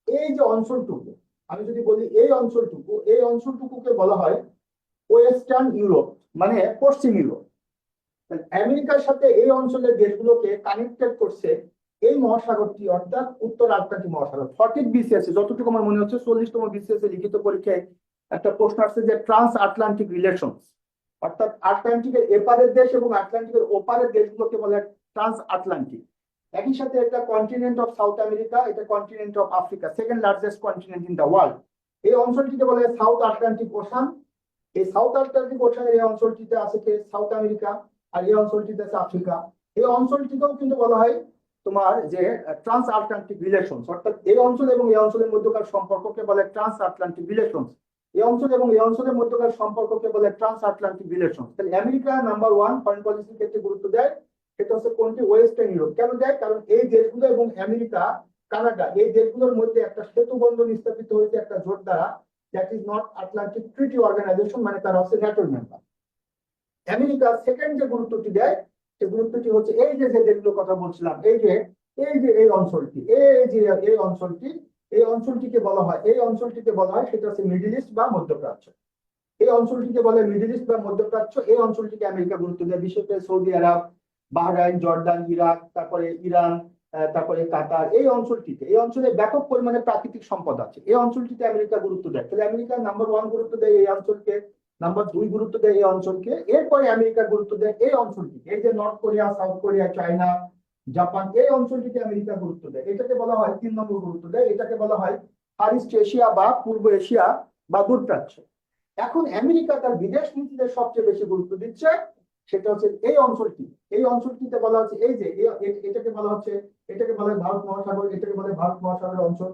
এই যে অঞ্চলটুকু, আমি যদি বলি এই অঞ্চলটুকুকে বলা হয় ওয়েস্টার্ন ইউরোপ, মানে পশ্চিম ইউরোপ। আমেরিকার সাথে এই অঞ্চলের দেশগুলোকে কানেক্টেড করছে এই মহাসাগরটি, অর্থাৎ উত্তর আটলান্টিক মহাসাগর। 40 বিসিএস, যতটুকু আমার মনে হচ্ছে 40তম বিসিএস লিখিত পরীক্ষায় একটা প্রশ্ন আসছে যে ট্রান্স আটলান্টিক রিলেশনস, অর্থাৎ আটলান্টিকের এপারের দেশ এবং আটলান্টিকের ওপারের দেশগুলোকে বলে ট্রান্স আটলান্টিক। একই সাথে এটা কন্টিনেন্ট অফ সাউথ আমেরিকা, এটা continent of Africa, second largest continent in the world. এই অঞ্চলটিকে বলে সাউথ আটলান্টিক ওশান। এই সাউথ আটলান্টিক ওশানের এই অঞ্চলটিতে আছে কি সাউথ আমেরিকা, আর এই অঞ্চলটিতে আছে আফ্রিকা। এই অঞ্চলটিকেও কিন্তু বলা হয় তোমার যে ট্রান্স আটলান্টিক রিলেশনস, অর্থাৎ এই অঞ্চল এবং এই অঞ্চলের মধ্যকার সম্পর্ককে বলে ট্রান্স আটলান্টিক রিলেশনস। এই অঞ্চল এবং এই অঞ্চলের মধ্যকার সম্পর্ককে বলে ট্রান্স আটলান্টিক রিলেশনস। তাহলে আমেরিকা নাম্বার 1 ফরেন পলিসির ক্ষেত্রে গুরুত্ব দেয়, সেটা হচ্ছে কোনটি? Western Europe. কেন দেয়? কারণ এই দেশগুলো এবং আমেরিকা, কানাডা, এই দেশগুলোর মধ্যে একটা সেতু বন্ধন স্থাপিত হয়েছে একটা জোট দ্বারা, that is North Atlantic Treaty Organization, মানে তারা হচ্ছে ন্যাটোর মেম্বার। আমেরিকা সেকেন্ড যে গুরুত্বটি দেয়, সেই গুরুত্বটি হচ্ছে এই যে দেশগুলোর কথা বলছিলাম, এই অঞ্চলটি, এই অঞ্চলটিকে বলা হয় সেটা হচ্ছে মিডল ইস্ট বা মধ্যপ্রাচ্য। এই অঞ্চলটিকে বলে মিডল ইস্ট বা মধ্যপ্রাচ্য। এই অঞ্চলটিকে আমেরিকা গুরুত্ব দেয়, বিশেষ করে সৌদি আরব, বাহরাইন, জর্দান, ইরাক, তারপরে ইরান, তারপরে কাতার। এই অঞ্চলে ব্যাপক পরিমাণে প্রাকৃতিক সম্পদ আছে। এই অঞ্চলটিতে আমেরিকা গুরুত্ব দেয়। তাহলে আমেরিকা নাম্বার 1 গুরুত্ব দেয় এই অঞ্চলকে, নাম্বার 2 গুরুত্ব দেয় এই অঞ্চলকে, এরপরে আমেরিকা গুরুত্ব দেয় এই অঞ্চলটিকে। এই যে north Korea, south Korea, China, Japan, এই অঞ্চলটিকে আমেরিকা গুরুত্ব দেয়। এটাকে বলা হয় 3 নম্বর গুরুত্ব দেয়, এটাকে বলা হয় ফার ইস্ট এশিয়া বা পূর্ব এশিয়া বা দূরপ্রাচ্য। এখন আমেরিকা তার বিদেশ নীতিতে সবচেয়ে বেশি গুরুত্ব দিচ্ছে, সেটা হচ্ছে এই অঞ্চলটিতে বলা হচ্ছে এই যে এটাকে বলা হয় ভারত মহাসাগর, এটাকে বলে ভারত মহাসাগরের অঞ্চল,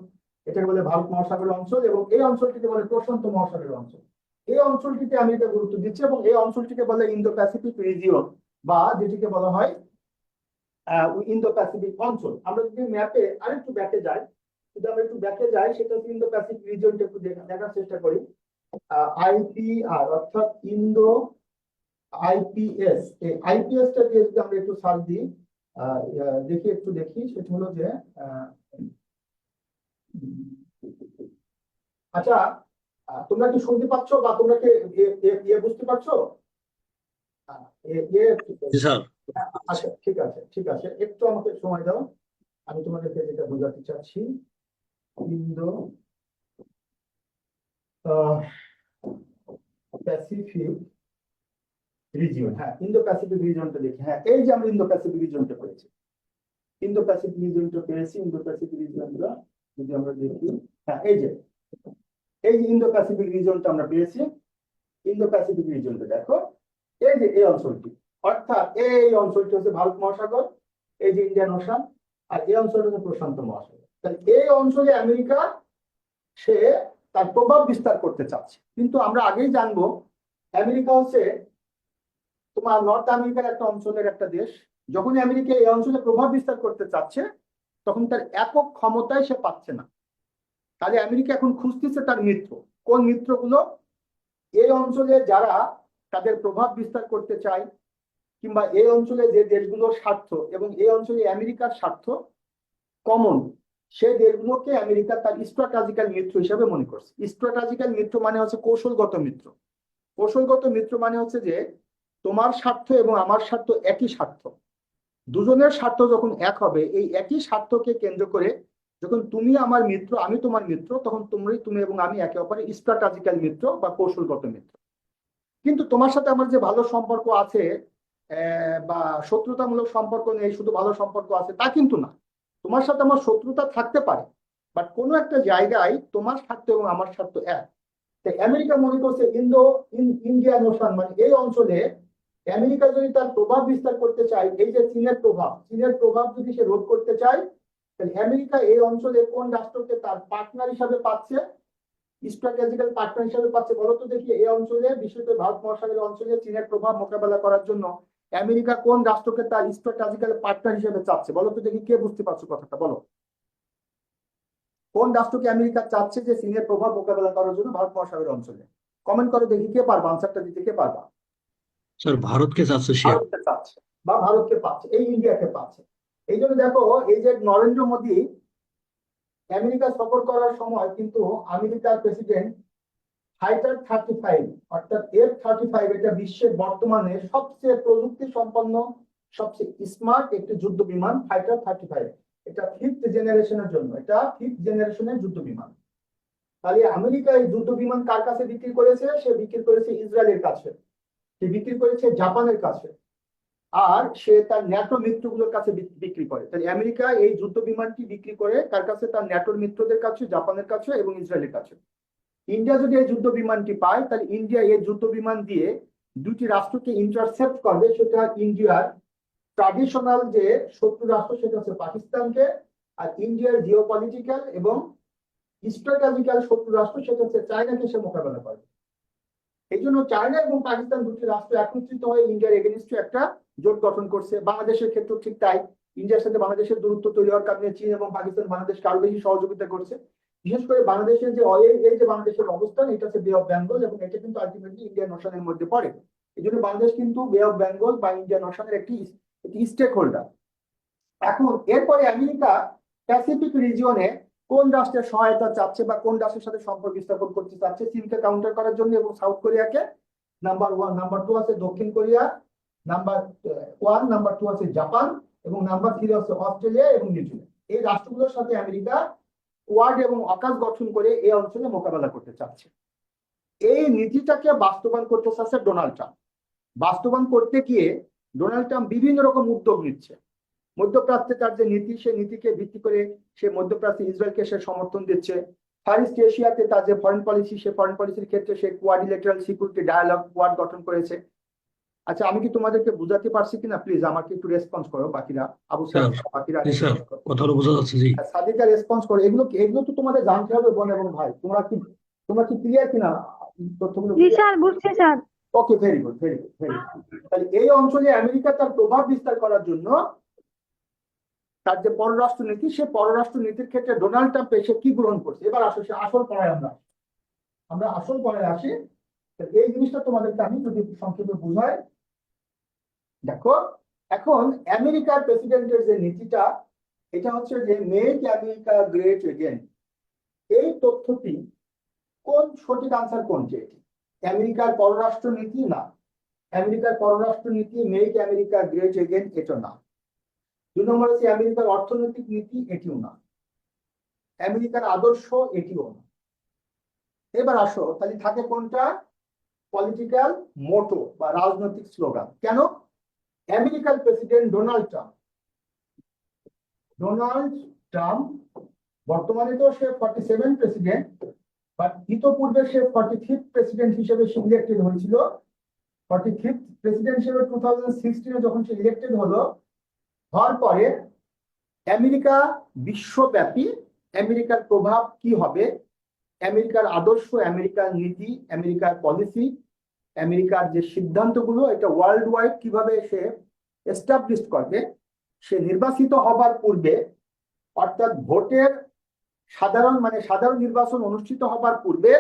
এটাকে বলে ভারত মহাসাগরের অঞ্চল, এবং এই অঞ্চলটিকে বলে প্রশান্ত মহাসাগরের অঞ্চল। এই অঞ্চলটিতে আমেরিকা গুরুত্ব দিচ্ছে, এবং এই অঞ্চলটিকে বলে ইন্দো প্যাসিফিক রিজিয়ন, বা যেটিকে বলা হয় ইন্দো প্যাসিফিক অঞ্চল। আমরা যদি ম্যাপে আরেকটু ব্যাকে যাই, যদি আমরা একটু ব্যাকে যাই, সেটা হচ্ছে ইন্দো প্যাসিফিক রিজিয়নটা একটু দেখার চেষ্টা করি। আইপিআর অর্থাৎ ইন্দো আইপিএস, এই আইপিএস টা দিয়ে যদি আমরা একটু সার্চ দিই, দেখি সেটা হলো যে আচ্ছা, তোমরা কি শুনতে পাচ্ছ বা তোমরা কি বুঝতে পারছো? আহ, এ- এ- জি স্যার। আচ্ছা, ঠিক আছে, একটু আমাকে সময় দাও। আমি তোমাদেরকে যেটা বোঝাতে চাচ্ছি, ইন্দো প্যাসিফিক রিজিয়ন, হ্যাঁ ইন্দো প্যাসিফিক রিজিয়নটা দেখি। হ্যাঁ, এই যে আমরা ইন্দো প্যাসিফিক রিজিয়নটা পেয়েছি, ইন্দো প্যাসিফিক রিজিয়নটা পেয়েছি। ইন্দো প্যাসিফিক রিজিয়নটা যদি আমরা দেখি, হ্যাঁ এই যে ইন্দো প্যাসিফিক রিজিয়নটা আমরা পেয়েছি। ইন্দো প্যাসিফিক রিজিয়নটা দেখো, এই যে এই অঞ্চলটি, অর্থাৎ এই অঞ্চলটি হচ্ছে ভারত মহাসাগর, এই যে ইন্ডিয়ান ওশান, আর এই অঞ্চলটা হচ্ছে প্রশান্ত মহাসাগর। তাহলে এই অঞ্চলে আমেরিকা সে তার প্রভাব বিস্তার করতে চাচ্ছে। কিন্তু আমরা আগেই জানবো, আমেরিকা হচ্ছে তোমার নর্থ আমেরিকার একটা অঞ্চলের একটা দেশ। যখনই আমেরিকা এই অঞ্চলে প্রভাব বিস্তার করতে চাচ্ছে, তখন তার একক ক্ষমতায় সে পাচ্ছে না। তাহলে আমেরিকা এখন খুঁজতেছে তার মিত্র। কোন মিত্রগুলো? এই অঞ্চলে যারা তাদের প্রভাব বিস্তার করতে চায়, কিংবা এই অঞ্চলে যে দেশগুলোর স্বার্থ এবং এই অঞ্চলে আমেরিকার স্বার্থ কমন, সেই দেশগুলোকে আমেরিকা তার স্ট্র্যাটেজিক্যাল মিত্র হিসেবে মনে করছে। স্ট্র্যাটেজিক্যাল মিত্র মানে হচ্ছে কৌশলগত মিত্র। কৌশলগত মিত্র মানে হচ্ছে যে তোমার স্বার্থ এবং আমার স্বার্থ একই স্বার্থ, দুজনের স্বার্থ যখন এক হবে, এই একই স্বার্থকে কেন্দ্র করে যখন তুমি আমার মিত্র আমি তোমার মিত্র, তখন তুমি এবং আমি একে অপরের স্ট্র্যাটেজিক্যাল মিত্র বা কৌশলগত মিত্র। কিন্তু তোমার সাথে আমার যে ভালো সম্পর্ক আছে বা শত্রুতামূলক সম্পর্ক নেই, শুধু ভালো সম্পর্ক আছে তা কিন্তু না। তোমার সাথে আমার শত্রুতা থাকতে পারে, বাট কোনো একটা জায়গায় তোমার স্বার্থ এবং আমার স্বার্থ এক। তাই আমেরিকা মনে করছে ইন্ডিয়ান ওশান মানে এই অঞ্চলে আমেরিকা যদি তার প্রভাব বিস্তার করতে চায়, এই যে চীনের প্রভাব যদি সে রোধ করতে চায়, তাহলে আমেরিকা এই অঞ্চলে কোন রাষ্ট্রকে তার পার্টনার হিসাবে পাচ্ছে, স্ট্র্যাটেজিক্যাল পার্টনার হিসাবে পাচ্ছে? বলতো দেখি, এই অঞ্চলে, বিশেষ করে ভারত মহাসাগরের অঞ্চলে চীনের প্রভাব মোকাবেলা করার জন্য আমেরিকা কোন রাষ্ট্রকে তার স্ট্র্যাটেজিক্যাল পার্টনার হিসেবে চাচ্ছে? বলতো দেখি, কে বুঝতে পারছো কথাটা? বলো, কোন রাষ্ট্রকে আমেরিকা চাচ্ছে যে চীনের প্রভাব মোকাবেলা করার জন্য ভারত মহাসাগরের অঞ্চলে? কমেন্ট করো দেখি, কে পারবা আনসারটা দিতে, কে পারবা? স্যার ভারতকে চাচ্ছে শিয়া। ভারতকে চাচ্ছে বা ভারতকে পাচ্ছে, এই ইন্ডিয়াকে পাচ্ছে। এই জন্য দেখো, এই যে নরেন্দ্র মোদী আমেরিকা সফর করার সময় কিন্তু আমেরিকার প্রেসিডেন্ট ফাইটার 35 অর্থাৎ F-35, এটা বিশ্বের বর্তমানে সবচেয়ে প্রযুক্তি সম্পন্ন, সবচেয়ে স্মার্ট একটি যুদ্ধ বিমান ফাইটার 35। এটা 5th জেনারেশনের জন্য, এটা 5th জেনারেশনের যুদ্ধ বিমান। তাহলে আমেরিকা এই যুদ্ধ বিমান কার কাছে বিক্রি করেছে? সে বিক্রি করেছে ইসরায়েলের কাছে, সে বিক্রি করেছে জাপানের কাছে, আর সে তার ন্যাটো মিত্রগুলোর কাছে বিক্রি করে। তাহলে আমেরিকা এই যুদ্ধ বিমানটি বিক্রি করে কার কাছে? তার ন্যাটোর মিত্রদের কাছে, জাপানের কাছে এবং ইসরায়েলের কাছে। ইন্ডিয়া যদি এই যুদ্ধ বিমানটি পায়, তাহলে ইন্ডিয়া এই যুদ্ধ বিমান দিয়ে দুটি রাষ্ট্রকে ইন্টারসেপ্ট করবে। সেটা ইন্ডিয়ার ট্রাডিশনাল যে শত্রু রাষ্ট্র, সেটা হচ্ছে পাকিস্তানকে, আর ইন্ডিয়ার জিওপলিটিক্যাল এবং স্ট্র্যাটেজিক্যাল শত্রু রাষ্ট্র, সেটা হচ্ছে চায়নাকে সে মোকাবেলা করবে। এই জন্য চায়না এবং পাকিস্তান দুটি রাষ্ট্র একত্রিত হয়ে ইন্ডিয়ার এগেনস্টে একটা জোট গঠন করছে। বাংলাদেশের ক্ষেত্রে ঠিক তাই। ইন্ডিয়ার সাথে বাংলাদেশের দূরত্ব তৈরি হওয়ার কারণে চীন এবং পাকিস্তান বাংলাদেশকে আরো বেশি সহযোগিতা করছে। বিশেষ করে বাংলাদেশের যে এই যে বাংলাদেশের অবস্থান, এটা হচ্ছে বে অফ বেঙ্গল, এবং এটা কিন্তু আলটিমেটলি ইন্ডিয়ান ওশানের মধ্যে পড়ে। এই জন্য বাংলাদেশ কিন্তু বে অফ বেঙ্গল বা ইন্ডিয়ান ওশানের একটি স্টেক হোল্ডার। এখন এরপরে আমেরিকা প্যাসিফিক রিজিয়নে কোন রাষ্ট্রের সহায়তা চাচ্ছে বা কোন রাষ্ট্রের সাথে সম্পর্ক স্থাপন করতে চাচ্ছে চীনকে কাউন্টার করার জন্য এবং সাউথ কোরিয়াকে? নাম্বার 1, নাম্বার 2 আছে দক্ষিণ কোরিয়া, নাম্বার 1, নাম্বার 2 আছে জাপান, এবং নাম্বার 3 আছে অস্ট্রেলিয়া এবং নিউজিল্যান্ড। এই রাষ্ট্রগুলোর সাথে আমেরিকা কোয়াড এবং অকাস গঠন করে এই অঞ্চলে মোকাবেলা করতে চাচ্ছে। এই নীতিটাকে বাস্তবায়ন করতে চাচ্ছে ডোনাল্ড ট্রাম্প। বাস্তবায়ন করতে গিয়ে ডোনাল্ড ট্রাম্প বিভিন্ন রকম উদ্যোগ নিচ্ছে। মধ্যপ্রাচ্যে তার যে নীতি, সে নীতিকে ভিত্তি করে সে মধ্যপ্রাচ্যে ইসরায়েলকে সে সমর্থন দিচ্ছে। ফার ইস্ট এশিয়াতে তার যে ফরেন পলিসি, সে ফরেন পলিসির ক্ষেত্রে সে কোয়াড্রিলেটারাল সিকিউরিটি ডায়ালগ কোয়াড গঠন করেছে। আচ্ছা, আমি কি তোমাদেরকে বুঝাতে পারছি কিনা? প্লিজ আমাকে একটু রেসপন্স করো বাকিরা, আবু স্যার সাহেব, বাকিরা জি স্যার, কথাটা বোঝা যাচ্ছে। জি সাদিকা রেসপন্স করো। এগুলো তো তোমাদের জানতে হবে বোন এবং ভাই। তোমরা কি ক্লিয়ার কিনা তথ্যগুলো? জি স্যার, বুঝছি sir. Okay, very good, very good, very good. তাহলে এই অঞ্চলে আমেরিকা তার প্রভাব বিস্তার করার জন্য তার যে পররাষ্ট্রনীতি, সে পররাষ্ট্রনীতির ক্ষেত্রে ডোনাল্ড ট্রাম্প এসে কি গ্রহণ করছে। এবার আসো সে আসল পড়ায় আমরা আসল পড়ায় আসি। তো এই জিনিসটা তোমাদেরকে আমি যদি সংক্ষেপে বুঝাই, দেখো এখন আমেরিকার প্রেসিডেন্টের যে নীতিটা, এটা হচ্ছে যে মেক আমেরিকা গ্রেট এগেন। এই তথ্যটি কোন সঠিক আনসার কোনটি? এটি আমেরিকার পররাষ্ট্র নীতি না। আমেরিকার পররাষ্ট্র নীতি মেক আমেরিকা গ্রেট এগেন এটা না। 2 নম্বর হচ্ছে আমেরিকার অর্থনৈতিক নীতি, এটিও না। আমেরিকার আদর্শ, এটিও না। এবার আসো তাহলে থাকে কোনটা? পলিটিক্যাল মোটো বা রাজনৈতিক স্লোগান। কেন? আমেরিকার প্রেসিডেন্ট ডোনাল্ড ট্রাম্প বর্তমানে তো সে 47 প্রেসিডেন্ট, বাট ইতোপূর্বে সে 45th প্রেসিডেন্ট হিসেবে সে ইলেক্টেড হয়েছিল। 45th প্রেসিডেন্ট হিসেবে 2016 যখন সে ইলেক্টেড হওয়ার পরে আমেরিকা বিশ্বব্যাপী আমেরিকার প্রভাব কি হবে, আমেরিকার আদর্শ, আমেরিকার নীতি, আমেরিকার পলিসি, আমেরিকার যে সিদ্ধান্তগুলো, এটা ওয়ার্ল্ড ওয়াইড কিভাবে সে এস্টাবলিশ করবে। সে নির্বাচিত হবার পূর্বে, অর্থাৎ ভোটের সাধারণ নির্বাচন অনুষ্ঠিত হবার পূর্বে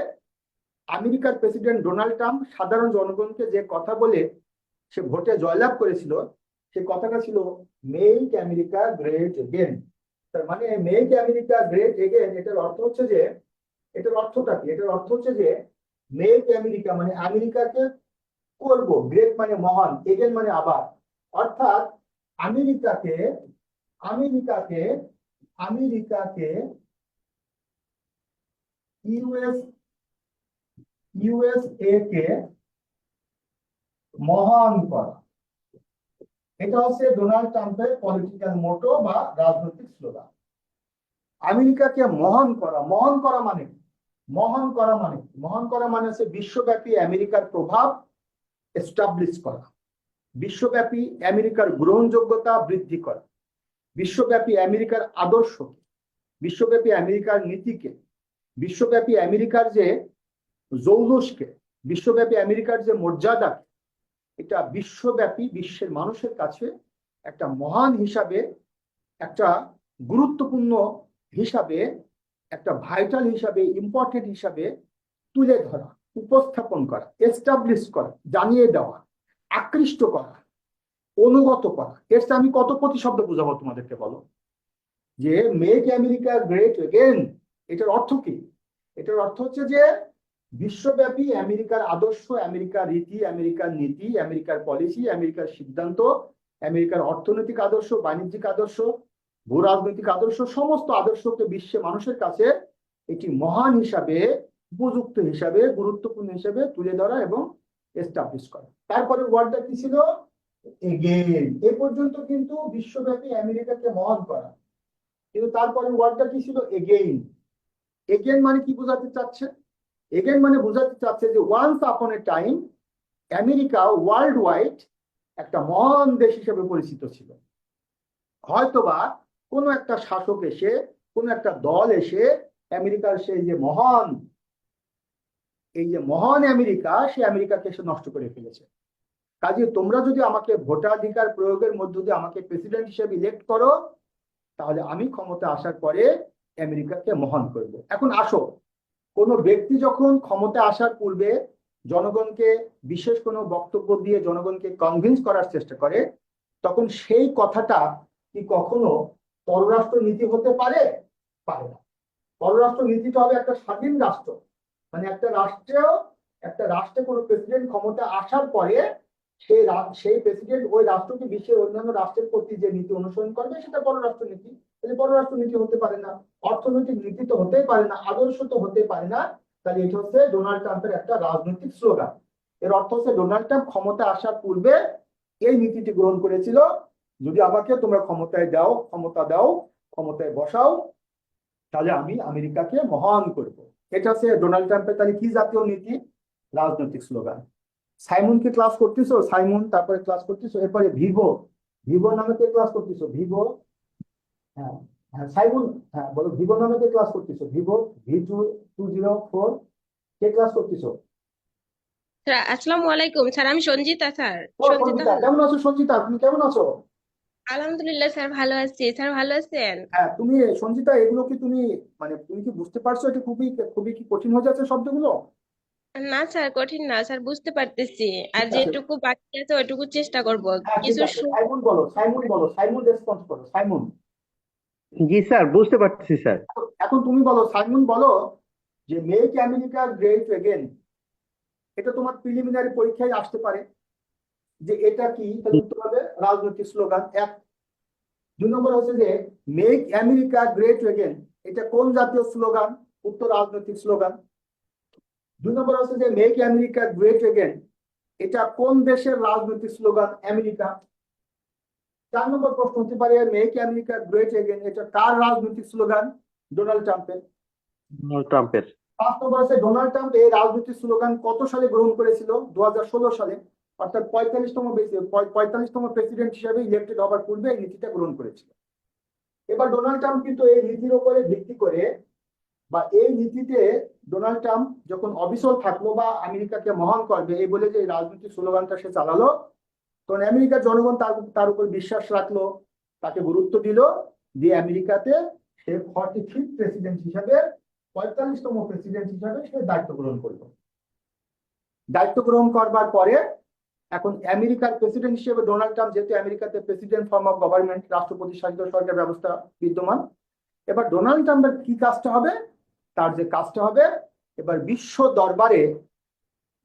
আমেরিকার প্রেসিডেন্ট ডোনাল্ড ট্রাম্প সাধারণ জনগণকে যে কথা বলে সে ভোটে জয়লাভ করেছিল, সে কথাটা ছিল মেক আমেরিকা গ্রেট এগেন। তার মানে মেক আমেরিকা গ্রেট এগেন এটার অর্থ হচ্ছে যে, এটার অর্থটা কি? এটার অর্থ হচ্ছে যে মেক আমেরিকা মানে আমেরিকাকে করব, গ্রেট মানে মহান, এগেন মানে আবার। অর্থাৎ আমেরিকাকে আমেরিকাকে আমেরিকাকে ইউএসএ কে মহান করা, এটা হচ্ছে ডোনাল্ড ট্রাম্পের পলিটিক্যাল মোটো বা রাজনৈতিক স্লোগান। আমেরিকাকে মহান করা। মহান করা মানে কি? মহান করা মানে কি? মহান করা মানে হচ্ছে বিশ্বব্যাপী আমেরিকার প্রভাব এস্টাবলিশ করা, বিশ্বব্যাপী আমেরিকার গ্রহণযোগ্যতা বৃদ্ধি করা, বিশ্বব্যাপী আমেরিকার আদর্শ, বিশ্বব্যাপী আমেরিকার নীতিকে, বিশ্বব্যাপী আমেরিকার যে জৌলুসকে, বিশ্বব্যাপী আমেরিকার যে মর্যাদাকে, এটা বিশ্বব্যাপী বিশ্বের মানুষের কাছে একটা মহান হিসাবে, একটা গুরুত্বপূর্ণ হিসাবে, একটা ভাইটাল হিসাবে, ইম্পর্টেন্ট হিসাবে তুলে ধরা, উপস্থাপন করা, এস্টাবলিশ করা, জানিয়ে দেওয়া, আকৃষ্ট করা, অনুগত করা। এর আমি কত প্রতিশব্দ বুঝাবো তোমাদেরকে, বলো? যে মেক আমেরিকা গ্রেট এগেন, এটার অর্থ কি? এটার অর্থ হচ্ছে যে বিশ্বব্যাপী আমেরিকার আদর্শ, আমেরিকার রীতি, আমেরিকার নীতি, আমেরিকার পলিসি, আমেরিকার সিদ্ধান্ত, আমেরিকার অর্থনৈতিক আদর্শ, বাণিজ্যিক আদর্শ, ভূ রাজনৈতিক আদর্শ, সমস্ত আদর্শকে বিশ্বের মানুষের কাছে একটি মহান হিসাবে, উপযুক্ত হিসাবে, গুরুত্বপূর্ণ হিসাবে তুলে ধরা এবং এস্টাবলিশ করা। তারপরে ওয়ার্ডটা কি ছিল? এগেন। এ পর্যন্ত কিন্তু বিশ্বব্যাপী আমেরিকাকে মহান করা, কিন্তু তারপরে ওয়ার্ডটা কি ছিল? এগেইন। এগেন মানে কি বোঝাতে চাচ্ছে? এগেন মানে বোঝাতে চাচ্ছে যে once upon a time America world wide একটা মহান দেশ হিসেবে পরিচিত ছিল। হয়তোবা কোনো একটা শাসক এসে, কোনো একটা দল এসে আমেরিকার সেই যে মহান, এই যে মহান আমেরিকা, সে আমেরিকাকে এসে নষ্ট করে ফেলেছে। কাজে তোমরা যদি আমাকে ভোটাধিকার প্রয়োগের মধ্য দিয়ে আমাকে প্রেসিডেন্ট হিসেবে ইলেক্ট করো, তাহলে আমি ক্ষমতা আসার পরে আমেরিকাকে মহান করব। এখন আসো, কোনো ব্যক্তি যখন ক্ষমতা আসার পূর্বে জনগণকে বিশেষ কোনো বক্তব্য দিয়ে জনগণকে কনভিন্স করার চেষ্টা করে, তখন সেই কথাটা কি কখনো পররাষ্ট্র নীতি হতে পারে? পারে না। পররাষ্ট্র নীতিটা হবে একটা স্বাধীন রাষ্ট্র, মানে একটা রাষ্ট্রে কোনো প্রেসিডেন্ট ক্ষমতা আসার পরে সেই প্রেসিডেন্ট ওই রাষ্ট্রকে বিশ্বের অন্যান্য রাষ্ট্রের প্রতি যে নীতি অনুসরণ করবে, সেটা পররাষ্ট্র নীতি। তাহলে পররাষ্ট্র নীতি হতে পারে না, অর্থনৈতিক নীতি তো হতেই পারে না, আদর্শ তো হতে পারে না। তাহলে এটা হচ্ছে ডোনাল্ড ট্রাম্পের একটা রাজনৈতিক স্লোগান। এর অর্থ হচ্ছে ডোনাল্ড ট্রাম্প ক্ষমতা আসার পূর্বে এই নীতিটি গ্রহণ করেছিল, যদি আমাকে তোমরা ক্ষমতায় দাও, ক্ষমতায় বসাও, তাহলে আমি আমেরিকাকে মহান করব। এটা হচ্ছে ডোনাল্ড ট্রাম্পের তাহলে কি জাতীয় নীতি? রাজনৈতিক স্লোগান। সাইমনকে ক্লাস করতেছো? সাইমন, তারপরে ক্লাস করতেছো, এরপরে ভিভো নামে কে ক্লাস করতেছো? ভিভো, হ্যাঁ হ্যাঁ সাইমন, হ্যাঁ বলো, ভিভো নামে কে ক্লাস করতেছো? ভিভো V220 কে ক্লাস করতেছো? স্যার আসসালামু আলাইকুম স্যার, আমি সঞ্জিতা স্যার। ও সঞ্জিতা, কেমন আছো? সঞ্জিতা, তুমি কেমন আছো? আলহামদুলিল্লাহ স্যার, ভালো আছি। স্যার ভালো আছেন? হ্যাঁ, তুমি সঞ্চিতা, এগুলো কি তুমি মানে তুমি কি বুঝতে পারছো? এটা খুবই খুবই কি কঠিন হয়ে যাচ্ছে শব্দগুলো? না স্যার, কঠিন না স্যার, বুঝতে পারতেছি। আর ঠিক আছে। যেটুকু বাকি আছে ওইটুকু চেষ্টা করব। হ্যাঁ, ঠিক কিছু আছে, সাইমন বলো, সাইমন বলো, সাইমন রেসপন্স করো, সাইমন। জি স্যার, বুঝতে পারছি স্যার। এখন তুমি বলো, সাইমন বলো, যে মেক আমেরিকা গ্রেট এগেন, এটা তোমার প্রিলিমিনারি পরীক্ষায় আসতে পারে, যে এটা কি? তাহলে উত্তর হবে রাজনৈতিক স্লোগান এক। 2 নম্বর হচ্ছে যে মেক আমেরিকা গ্রেট এগেন, এটা কোন জাতীয় স্লোগান? উত্তর রাজনৈতিক স্লোগান। 2 নম্বর হচ্ছে যে মেক আমেরিকা গ্রেট এগেন, এটা কোন দেশের রাজনৈতিক স্লোগান? আমেরিকা। 4 নম্বর প্রশ্ন হতে পারে মেক আমেরিকা গ্রেট এগেন, এটা কার রাজনৈতিক স্লোগান? ডোনাল্ড ট্রাম্পের। ডোনাল্ড ট্রাম্পের। 5 নম্বর আছে ডোনাল্ড ট্রাম্প এই রাজনৈতিক স্লোগান কত সালে গ্রহণ করেছিল? 2016 সালে, অর্থাৎ 45তম প্রেসিডেন্ট হিসেবে ইলেক্টেড হবার পূর্বে এই নীতিটা গ্রহণ করেছিল। এবার ডোনাল্ড ট্রাম্প কিন্তু এই নীতির উপরে ভিত্তি করে, বা এই নীতিতে ডোনাল্ড ট্রাম্প যখন অবিচল থাকলো বা আমেরিকাকে মহান করবে এই বলে যে এই রাজনৈতিক স্লোগানটা সে চালালো, তখন আমেরিকার জনগণ তার উপর বিশ্বাস রাখলো, তাকে গুরুত্ব দিল, দিয়ে আমেরিকাতে সে 45th প্রেসিডেন্ট হিসাবে, 45তম প্রেসিডেন্ট হিসাবে সে দায়িত্ব গ্রহণ করলো। দায়িত্ব গ্রহণ করবার পরে এখন আমেরিকার প্রেসিডেন্ট হিসেবে ডোনাল্ড ট্রাম্প, যেহেতু আমেরিকাতে প্রেসিডেন্ট ফর্ম অফ গভর্নমেন্ট, রাষ্ট্রপতি শাসিত সরকার ব্যবস্থা বিদ্যমান, এবার ডোনাল্ড ট্রাম্পের কি কাজটা হবে? তার যে কাজটা হবে, এবার বিশ্ব দরবারে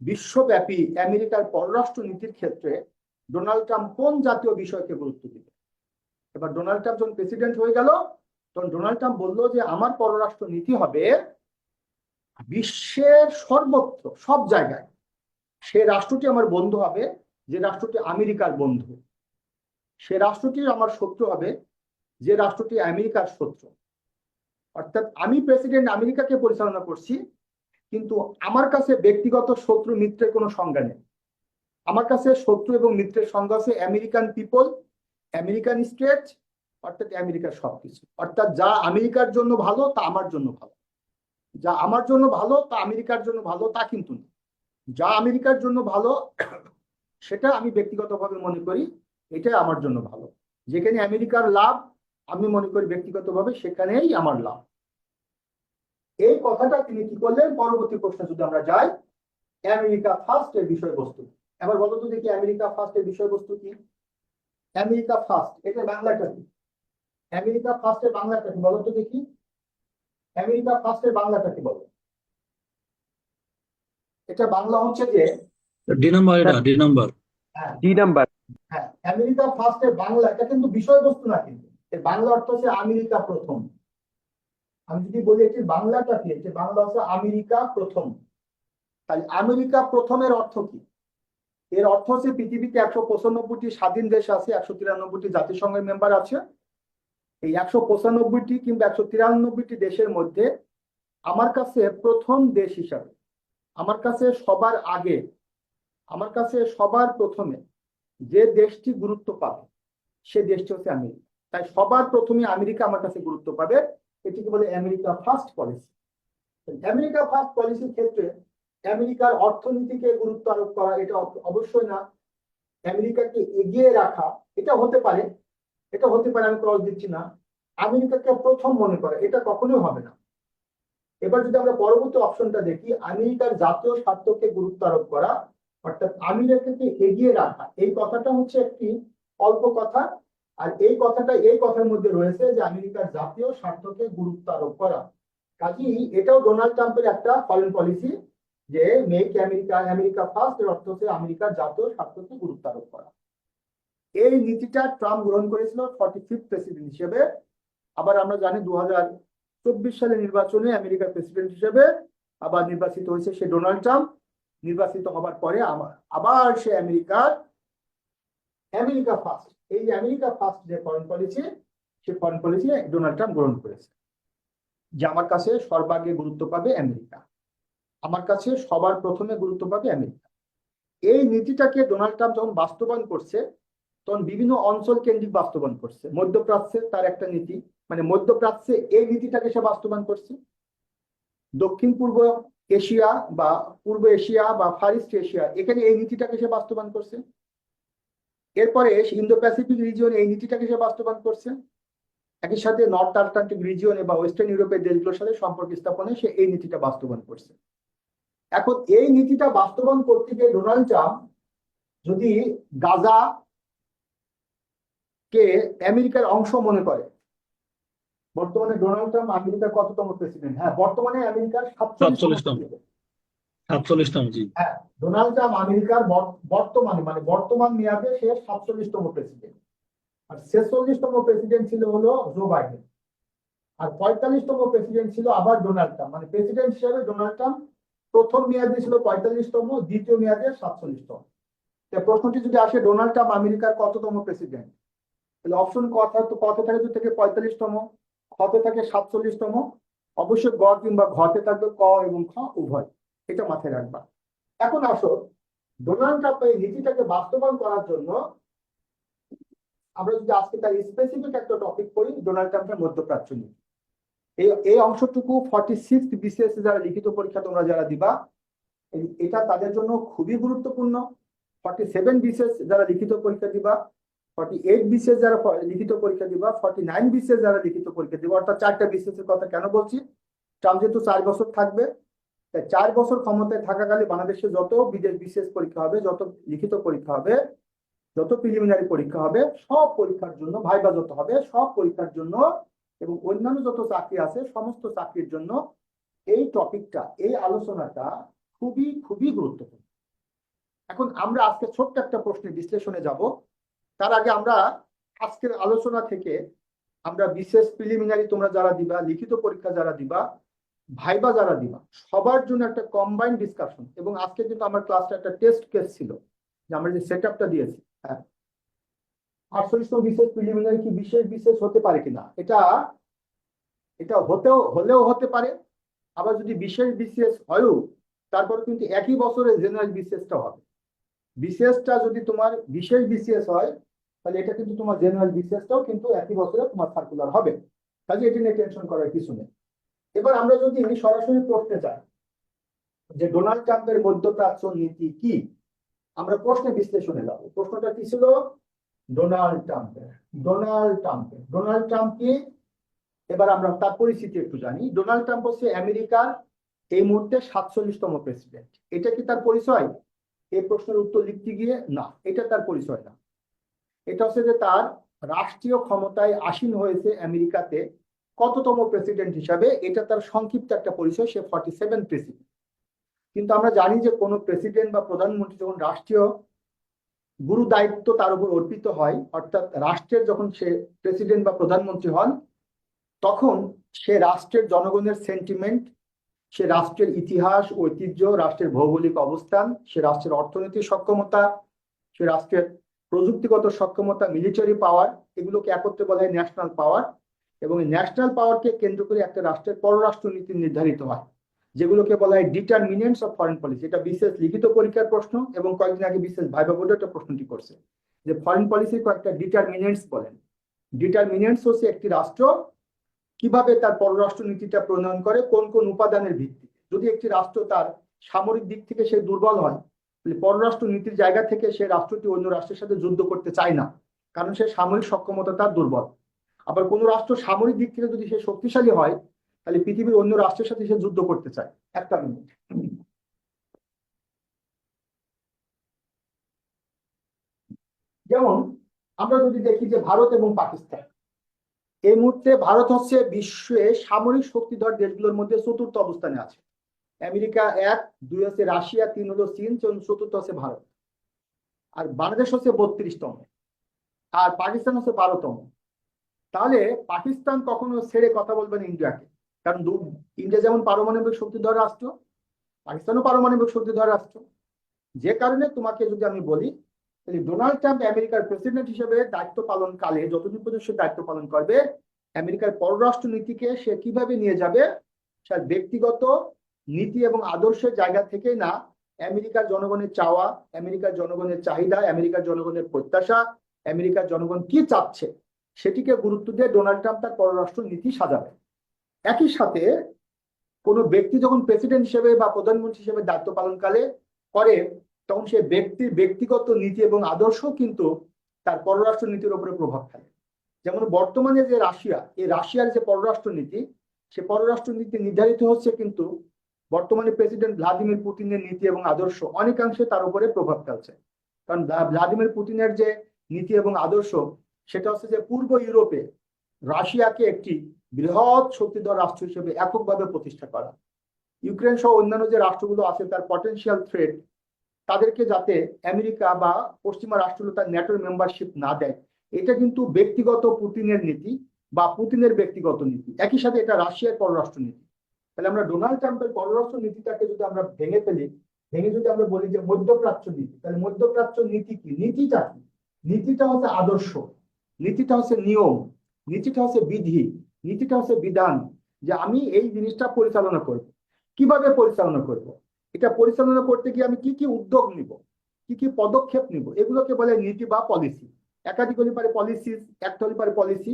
বিশ্বব্যাপী আমেরিকার পররাষ্ট্র নীতির ক্ষেত্রে ডোনাল্ড ট্রাম্প কোন জাতীয় বিষয়কে গুরুত্ব দিবে। এবার ডোনাল্ড ট্রাম্প যখন প্রেসিডেন্ট হয়ে গেল, তখন ডোনাল্ড ট্রাম্প বললো যে আমার পররাষ্ট্র নীতি হবে বিশ্বের সর্বত্র সব জায়গায় সে রাষ্ট্রটি আমার বন্ধু হবে যে রাষ্ট্রটি আমেরিকার বন্ধু, সে রাষ্ট্রটি আমার শত্রু হবে যে রাষ্ট্রটি আমেরিকার শত্রু। অর্থাৎ আমি প্রেসিডেন্ট আমেরিকাকে পরিচালনা করছি, কিন্তু আমার কাছে ব্যক্তিগত শত্রু মিত্রের কোনো সংজ্ঞা নেই। আমার কাছে শত্রু এবং মিত্রের সংজ্ঞা আছে আমেরিকান পিপল, আমেরিকান স্টেট, অর্থাৎ আমেরিকার সবকিছু। অর্থাৎ যা আমেরিকার জন্য ভালো তা আমার জন্য ভালো, যা আমার জন্য ভালো তা আমেরিকার জন্য ভালো তা কিন্তু না। যা আমেরিকার জন্য ভালো সেটা আমি ব্যক্তিগতভাবে মনে করি এটাই আমার জন্য ভালো। যেখানে আমেরিকার লাভ আমি মনে করি ব্যক্তিগতভাবে সেখানেই আমার লাভ। এই কথাটা তিনি কি করলেন? পরবর্তী প্রশ্নে যদি আমরা যাই, আমেরিকা ফার্স্ট এর বিষয়বস্তু। এবার বলো তো দেখি আমেরিকা ফার্স্ট এর বিষয়বস্তু কি? আমেরিকা ফার্স্ট এটা বাংলাটা কি? আমেরিকা ফার্স্ট এর বাংলাটা কি বলো তো দেখি? আমেরিকা ফার্স্ট এর বাংলাটা কি বলো? এটা বাংলা হচ্ছে যে, ডি নাম্বার, এটা ডি নাম্বার। হ্যাঁ ডি নাম্বার। হ্যাঁ, আমেরিকা ফার্স্ট এর বাংলা, এটা কিন্তু বিষয়বস্তু না, কিন্তু এর বাংলা অর্থ হচ্ছে আমেরিকা প্রথম। আমি যদি বলি এটির বাংলাটা কি, এটির বাংলা হচ্ছে আমেরিকা প্রথম। তাই আমেরিকা প্রথমের অর্থ কি? এর অর্থ হচ্ছে পৃথিবীতে 195টি স্বাধীন দেশ আছে, 193টি জাতিসংঘের মেম্বার আছে। এই 195টি কিংবা 193টি দেশের মধ্যে আমার কাছে প্রথম দেশ হিসাবে, আমার কাছে সবার আগে, আমার কাছে সবার প্রথমে যে দেশটি গুরুত্ব পাবে সে দেশটি হচ্ছে আমেরিকা। তাই সবার প্রথমে আমেরিকা আমার কাছে গুরুত্ব পাবে, এটিকে বলে America first policy. America first পলিসির ক্ষেত্রে আমেরিকার অর্থনীতিকে গুরুত্ব আরোপ করা এটা অবশ্যই না। আমেরিকাকে এগিয়ে রাখা এটা হতে পারে, এটা হতে পারে, আমি ক্রস দিচ্ছি না। আমেরিকাকে প্রথম মনে করা এটা কখনোই হবে না। এবার যদি আমরা পরবর্তী অপশনটা দেখি, আমেরিকার জাতীয় স্বার্থকে গুরুত্ব আরোপ করা, অর্থাৎ আমেরিকাকে এগিয়ে রাখা, এই কথাটা হচ্ছে একটি অল্প কথা। আর এই কথাটা এই কথার মধ্যে রয়েছে যে আমেরিকার জাতীয় স্বার্থকে গুরুত্ব আরোপ করা। কাজেই এটাও ডোনাল্ড ট্রাম্পের একটা ফরেন পলিসি, যে মেক আমেরিকা আমেরিকা ফার্স্ট এর অর্থ হচ্ছে আমেরিকার জাতীয় স্বার্থকে গুরুত্ব আরোপ করা। এই নীতিটা ট্রাম্প গ্রহণ করেছিল 45th প্রেসিডেন্ট হিসেবে। আবার আমরা জানি 2024 সালে নির্বাচনে আমেরিকার প্রেসিডেন্ট হিসেবে আবার নির্বাচিত হয়েছে সে ডোনাল্ড ট্রাম্প। নির্বাচিত হবার পরে আবার সে আমেরিকা ফার্স্ট, এই যে আমেরিকা ফার্স্ট যে ফরেন পলিসি, সে ফরেন পলিসি ডোনাল্ড ট্রাম্প গ্রহণ করেছে, যে আমার কাছে সর্বাগ্রে গুরুত্ব পাবে আমেরিকা, আমার কাছে সবার প্রথমে গুরুত্ব পাবে আমেরিকা। এই নীতিটাকে ডোনাল্ড ট্রাম্প যখন বাস্তবায়ন করছে তখন বিভিন্ন অঞ্চল কেন্দ্রিক বাস্তবায়ন করছে। মধ্যপ্রাচ্যে তার একটা নীতি, মানে মধ্যপ্রাচ্যে এই নীতিটাকে সে বাস্তবায়ন করছে। দক্ষিণ পূর্ব এশিয়া বা পূর্ব এশিয়া বা ফার ইস্ট এশিয়া, এখানে এই নীতিটাকে সে বাস্তবায়ন করছে। এরপরে ইন্দো প্যাসিফিক রিজিয়ন এই নীতিটাকে সে বাস্তবায়ন করছে। একই সাথে নর্থ আটলান্টিক রিজিয়নে বা ওয়েস্টার্ন ইউরোপের দেশগুলোর সাথে সম্পর্ক স্থাপনে সে এই নীতিটা বাস্তবায়ন করছে। এখন এই নীতিটা বাস্তবায়ন করতে গিয়ে ডোনাল্ড ট্রাম্প যদি গাজা কে আমেরিকার অংশ মনে করে, বর্তমানে ডোনাল্ড ট্রাম্প আমেরিকার কততম প্রেসিডেন্ট? হ্যাঁ, বর্তমানে আমেরিকার 47তম। 47তম, জি। হ্যাঁ, ডোনাল্ড ট্রাম্প আমেরিকার বর্তমান মেয়াদে সে 47তম প্রেসিডেন্ট। আর 46তম প্রেসিডেন্ট ছিল হলো জো বাইডেন। আর 45তম প্রেসিডেন্ট ছিল আবার ডোনাল্ড ট্রাম্প। মানে প্রেসিডেন্ট হিসেবে ডোনাল্ড ট্রাম্প প্রথম মেয়াদে ছিল 45তম, দ্বিতীয় মেয়াদে 47তম। প্রশ্নটি যদি আসে ডোনাল্ড ট্রাম্প আমেরিকার কততম প্রেসিডেন্ট, তাহলে অপশন কতে থাকে? যদি থেকে 45তম, খতে থাকে 47তম, অবশ্যই গ কিংবা ঘতে থাকবে ক এবং খ উভয়। এটা মাথায় রাখবা। এখন আসো ডোনাল্ড ট্রাম্প এই নীতিটাকে বাস্তবায়ন করার জন্য আমরা যদি আজকে তার স্পেসিফিক একটা টপিক করি, ডোনাল্ড ট্রাম্পের মধ্যপ্রাচ্য নীতি। এই অংশটুকু 46 বিসিএস যারা লিখিত পরীক্ষা তোমরা যারা দিবা, এটা তাদের জন্য খুবই গুরুত্বপূর্ণ। 47 বিসিএস যারা লিখিত পরীক্ষা দিবা, 48 বিসিএস যারা লিখিত পরীক্ষা দিবা, 49 বিসিএস যারা লিখিত পরীক্ষা দিবা, অর্থাৎ 4টা বিসিএস এর কথা কেন বলছি? ট্রাম্প যেহেতু 4 বছর থাকবে, তাই 4 বছর ক্ষমতায় থাকাকালে বাংলাদেশে যত বিদেশ বিসিএস পরীক্ষা হবে, যত লিখিত পরীক্ষা হবে, যত প্রিলিমিনারি পরীক্ষা হবে, সব পরীক্ষার জন্য, ভাইবা যত হবে সব পরীক্ষার জন্য এবং অন্যান্য যত চাকরি আছে সমস্ত চাকরির জন্য এই টপিকটা, এই আলোচনাটা খুবই খুবই গুরুত্বপূর্ণ। এখন আমরা আজকে ছোট্ট একটা প্রশ্নের বিশ্লেষণে যাব। তার আগে আমরা আজকের আলোচনা থেকে আমরা বিশেষ প্রিলিমিনারি তোমরা যারা দিবা, লিখিত পরীক্ষা যারা দিবা, ভাইবা যারা দিবা, সবার জন্য একটা কম্বাইন্ড ডিসকাশন। এবং আজকে কিন্তু আমার ক্লাসটা একটা টেস্ট কেস ছিল, যে আমরা যে সেট আপটা দিয়েছি। হ্যাঁ, 48তম বিশেষ প্রিলিমিনারি কি বিশেষ বিশেষ হতে পারে কিনা, এটা হলেও হতে পারে। আবার যদি বিশেষ বিশেষ হয়ও, তারপর কিন্তু একই বছরে জেনারেল বিশেষটা হবে। বিশেষটা যদি তোমার বিশেষ বিশেষ হয়, তাহলে এটা কিন্তু তোমার জেনারেল বিশেষটাও কিন্তু একই বছরে তোমার সার্কুলার হবে। কাজে এটি নিয়ে টেনশন করার কিছু নেই। এবার আমরা যদি সরাসরি প্রশ্নে যাই যে ডোনাল্ড ট্রাম্পের মধ্যপ্রাচ্য নীতি কি, আমরা প্রশ্নে বিশ্লেষণে যাব। প্রশ্নটা কি ছিল? ডোনাল্ড ট্রাম্প কি? এবার আমরা তার পরিস্থিতি একটু জানি। ডোনাল্ড ট্রাম্প হচ্ছে আমেরিকার এই মুহূর্তে 47তম প্রেসিডেন্ট। এটা কি তার পরিচয়? এই প্রশ্নের উত্তর লিখতে গিয়ে না, এটা তার পরিচয় না। এটা হচ্ছে যে তার রাষ্ট্রীয় ক্ষমতায় আসীন হয়েছে আমেরিকাতে কততম প্রেসিডেন্ট হিসাবে, এটা তার সংক্ষিপ্ত একটা পরিচয়। সে 47 প্রেসিডেন্ট। কিন্তু আমরা জানি যে কোনো প্রেসিডেন্ট বা প্রধানমন্ত্রী যখন রাষ্ট্রীয় গুরু দায়িত্ব তার উপর অর্পিত হয়, অর্থাৎ রাষ্ট্রের যখন সে প্রেসিডেন্ট বা প্রধানমন্ত্রী হন, তখন সে রাষ্ট্রের জনগণের সেন্টিমেন্ট, সে রাষ্ট্রের ইতিহাস, ঐতিহ্য, রাষ্ট্রের ভৌগোলিক অবস্থান, সে রাষ্ট্রের অর্থনৈতিক সক্ষমতা, সে রাষ্ট্রের প্রযুক্তিগত সক্ষমতা, মিলিটারি পাওয়ার, এগুলোকে একত্রে বলা হয় ন্যাশনাল পাওয়ার। এবং এই ন্যাশনাল পাওয়ারকে কেন্দ্র করে একটা রাষ্ট্রের পররাষ্ট্র নীতি নির্ধারিত হয়, যেগুলোকে বলা হয় ডিটারমিনেন্টস অফ ফরেন পলিসি। এটা বিশেষ লিখিত পরীক্ষার প্রশ্ন, এবং কয়েকদিন আগে বিশেষ ভাইবা বোর্ডে একটা প্রশ্নটি করছে যে ফরেন পলিসির কয়েকটা ডিটারমিনেন্টস বলেন। ডিটারমিনেন্টস হচ্ছে একটি রাষ্ট্র কিভাবে তার পররাষ্ট্র নীতিটা প্রণয়ন করে, কোন কোন উপাদানের ভিত্তিতে। যদি একটি রাষ্ট্র তার সামরিক দিক থেকে সে দুর্বল হয়, তাহলে পররাষ্ট্র নীতির জায়গা থেকে সে রাষ্ট্রটি অন্য রাষ্ট্রের সাথে যুদ্ধ করতে চায় না, কারণ সে সামরিক সক্ষমতা তার দুর্বল। আবার কোন রাষ্ট্র সামরিক দিক থেকে যদি সে শক্তিশালী হয়, তাহলে পৃথিবীর অন্য রাষ্ট্রের সাথে সে যুদ্ধ করতে চায়। একটা মিনিট। যেমন আমরা যদি দেখি যে ভারত এবং পাকিস্তান, এই মুহূর্তে ভারত হচ্ছে বিশ্বে সামরিক শক্তিধর দেশগুলোর মধ্যে 4র্থ অবস্থানে আছে। আমেরিকা 1, 2 হচ্ছে রাশিয়া, 3 হলো চীন, 4র্থ হচ্ছে ভারত। আর বাংলাদেশ হচ্ছে 32তম, আর পাকিস্তান হচ্ছে 12তম। তাহলে পাকিস্তান কখনো ছেড়ে কথা বলবে না ইন্ডিয়াকে, কারণ ইন্ডিয়া যেমন পারমাণবিক শক্তিধর রাষ্ট্র, পাকিস্তানও পারমাণবিক শক্তিধর রাষ্ট্র। যে কারণে তোমাকে যদি আমি বলি, তাহলে ডোনাল্ড ট্রাম্প আমেরিকার প্রেসিডেন্ট হিসেবে দায়িত্ব পালন কালে যতদিন পর্যন্ত সে দায়িত্ব পালন করবে, আমেরিকার পররাষ্ট্র নীতিকে সে কিভাবে নিয়ে যাবে, সে ব্যক্তিগত নীতি এবং আদর্শের জায়গা থেকে না, আমেরিকার জনগণের চাওয়া, আমেরিকার জনগণের চাহিদা, আমেরিকার জনগণের প্রত্যাশা, আমেরিকার জনগণ কি চাচ্ছে সেটিকে গুরুত্ব দিয়ে ডোনাল্ড ট্রাম্প তার পররাষ্ট্র নীতি সাজাবে। একই সাথে কোনো ব্যক্তি যখন প্রেসিডেন্ট হিসেবে বা প্রধানমন্ত্রী হিসেবে দায়িত্ব পালনকালে করে, তখন সে ব্যক্তির ব্যক্তিগত নীতি এবং আদর্শ কিন্তু তার পররাষ্ট্র নীতির উপরে প্রভাব ফেলে। যেমন বর্তমানে যে রাশিয়া, এই রাশিয়ার যে পররাষ্ট্র নীতি, সে পররাষ্ট্র নীতি নির্ধারিত হচ্ছে কিন্তু বর্তমানে প্রেসিডেন্ট ভ্লাদিমির পুতিনের নীতি এবং আদর্শ অনেকাংশে তার উপরে প্রভাব ফেলছে। কারণ ভ্লাদিমির পুতিনের যে নীতি এবং আদর্শ, সেটা হচ্ছে যে পূর্ব ইউরোপে রাশিয়াকে একটি বৃহৎ শক্তিধর রাষ্ট্র হিসেবে এককভাবে প্রতিষ্ঠা করা। ইউক্রেন সহ অন্যান্য যে রাষ্ট্রগুলো আছে তার পটেনশিয়াল থ্রেট, তাদেরকে যাতে আমেরিকা বা পশ্চিমা রাষ্ট্রগুলো তার ন্যাটোর মেম্বারশিপ না দেয়, এটা কিন্তু ব্যক্তিগত পুতিনের নীতি বা পুতিনের ব্যক্তিগত নীতি। একই সাথে এটা রাশিয়ার পররাষ্ট্র নীতি। তাহলে আমরা ডোনাল্ড ট্রাম্পের পররাষ্ট্র নীতিটাকে যদি আমরা ভেঙে ফেলি, ভেঙে যদি আমরা বলি যে মধ্যপ্রাচ্য নীতি, তাহলে মধ্যপ্রাচ্য নীতি কি? নীতিটা কি? নীতিটা হচ্ছে আদর্শ, নীতিটা হচ্ছে নিয়ম, নীতিটা হচ্ছে বিধি, নীতিটা হচ্ছে বিধান, যে আমি এই জিনিসটা পরিচালনা করব। কিভাবে পরিচালনা করব? এটা পরিচালনা করতে গিয়ে আমি কি কি উদ্যোগ নিব, কি কি পদক্ষেপ নিব, এগুলোকে বলে নীতি বা পলিসি। একাধিক হতে পারে পলিসিস, একটা হতে পারে পলিসি।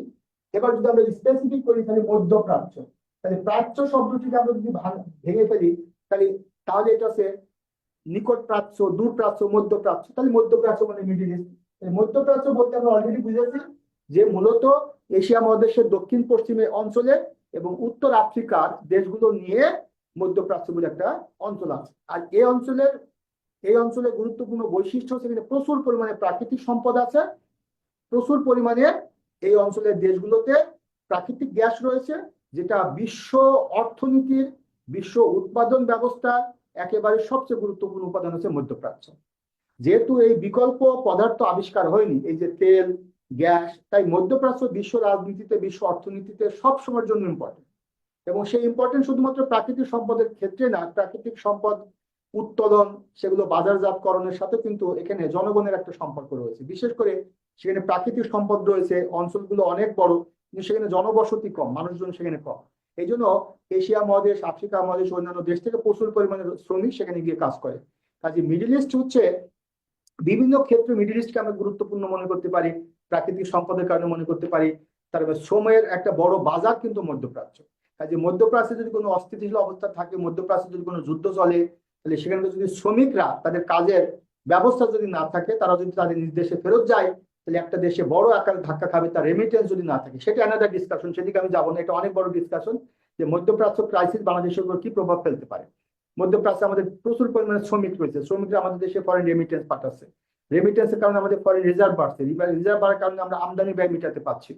এবার যদি আমরা স্পেসিফিক করি তাহলে মধ্যপ্রাচ্য, তাহলে প্রাচ্য শব্দটিকে আমরা যদি ভেঙে ফেলি তাহলে এটা হচ্ছে নিকট প্রাচ্য, দূর প্রাচ্য, মধ্যপ্রাচ্য। তাহলে মধ্যপ্রাচ্য মানে মিডিল ইস্ট। মধ্যপ্রাচ্য বলতে আমরা অলরেডি বুঝেছি যে মূলত এশিয়া মহাদেশের দক্ষিণ পশ্চিমে অঞ্চলে এবং উত্তর আফ্রিকার দেশগুলো নিয়ে মধ্যপ্রাচ্য বলে একটা অঞ্চল আছে। আর এই অঞ্চলের গুরুত্বপূর্ণ বৈশিষ্ট্য হচ্ছে এখানে প্রচুর পরিমাণে প্রাকৃতিক সম্পদ আছে, প্রচুর পরিমাণে এই অঞ্চলের দেশগুলোতে প্রাকৃতিক গ্যাস রয়েছে, যেটা বিশ্ব অর্থনীতির, বিশ্ব উৎপাদন ব্যবস্থা একেবারে সবচেয়ে গুরুত্বপূর্ণ উপাদান হচ্ছে মধ্যপ্রাচ্য। যেহেতু এই বিকল্প পদার্থ আবিষ্কার হয়নি, এই যে তেল, গ্যাস, তাই মধ্যপ্রাচ্য বিশ্ব রাজনীতিতে, বিশ্ব অর্থনীতিতে সব সময়ের জন্য ইম্পর্টেন্ট। এবং সেই ইম্পর্টেন্ট শুধুমাত্র প্রাকৃতিক সম্পদের ক্ষেত্রে না, প্রাকৃতিক সম্পদ উত্তোলন, সেগুলো বাজারজাতকরণের সাথে কিন্তু এখানে জনগণের একটা সম্পর্ক রয়েছে। বিশেষ করে সেখানে প্রাকৃতিক সম্পদ রয়েছে, অঞ্চলগুলো অনেক বড়, কিন্তু সেখানে জনবসতি কম, মানুষজন সেখানে কম। এই জন্য এশিয়া মহাদেশ, আফ্রিকা মহাদেশ, অন্যান্য দেশ থেকে প্রচুর পরিমাণে শ্রমিক সেখানে গিয়ে কাজ করে। কাজে মিডল ইস্ট হচ্ছে, বিভিন্ন ক্ষেত্রে মিডল ইস্টকে আমরা গুরুত্বপূর্ণ মনে করতে পারি, প্রাকৃতিক সম্পদের কারণে মনে করতে পারি। তারপরে শ্রমের একটা বড় বাজার কিন্তু মধ্যপ্রাচ্য। কাজে মধ্যপ্রাচ্যে যদি কোনো অস্থিতিশীল অবস্থা থাকে, মধ্যপ্রাচ্যে যদি কোনো যুদ্ধ চলে, তাহলে সেখানে যদি শ্রমিকরা তাদের কাজের ব্যবস্থা যদি না থাকে, তারা যদি তাদের নিজ দেশে ফেরত যায়, তাহলে একটা দেশে বড় আকারে ধাক্কা খাবে। তার রেমিটেন্স যদি না থাকে, সেটা অ্যানাদার ডিসকাশন, সেদিকে আমি যাবো না, এটা অনেক বড় ডিসকাশন যে মধ্যপ্রাচ্য ক্রাইসিস বাংলাদেশের উপর কি প্রভাব ফেলতে পারে। মধ্যপ্রাচ্যে আমাদের প্রচুর পরিমাণে শ্রমিক রয়েছে, শ্রমিকরা আমাদের দেশে ফরেন রেমিটেন্স পাঠাচ্ছে, রেমিটেন্সের কারণে আমাদের ফরেন রিজার্ভ বাড়ছে, রিজার্ভ বাড়ার কারণে আমরা আমদানি ব্যয় মেটাতে পারছি।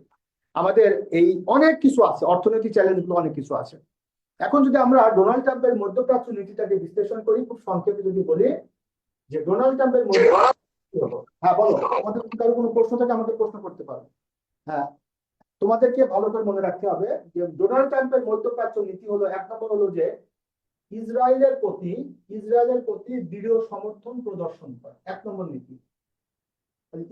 আমাদের এই অনেক কিছু আছে, অর্থনৈতিক চ্যালেঞ্জগুলো অনেক কিছু আছে। এখন যদি আমরা ডোনাল্ড ট্রাম্পের মধ্যপ্রাচ্য নীতিটাকে বিশ্লেষণ করি, খুব সংক্ষেপে যদি বলি যে ডোনাল্ড ট্রাম্পের হ্যাঁ বলো, আমাদের কারো কোনো প্রশ্ন থাকে আমাকে প্রশ্ন করতে পারো। হ্যাঁ, তোমাদেরকে ভালো করে মনে রাখতে হবে যে ডোনাল্ড ট্রাম্পের মধ্যপ্রাচ্য নীতি হলো, এক নম্বর হলো যে ইসরায়েলের প্রতি দৃঢ় সমর্থন প্রদর্শন করা, এক নম্বর নীতি।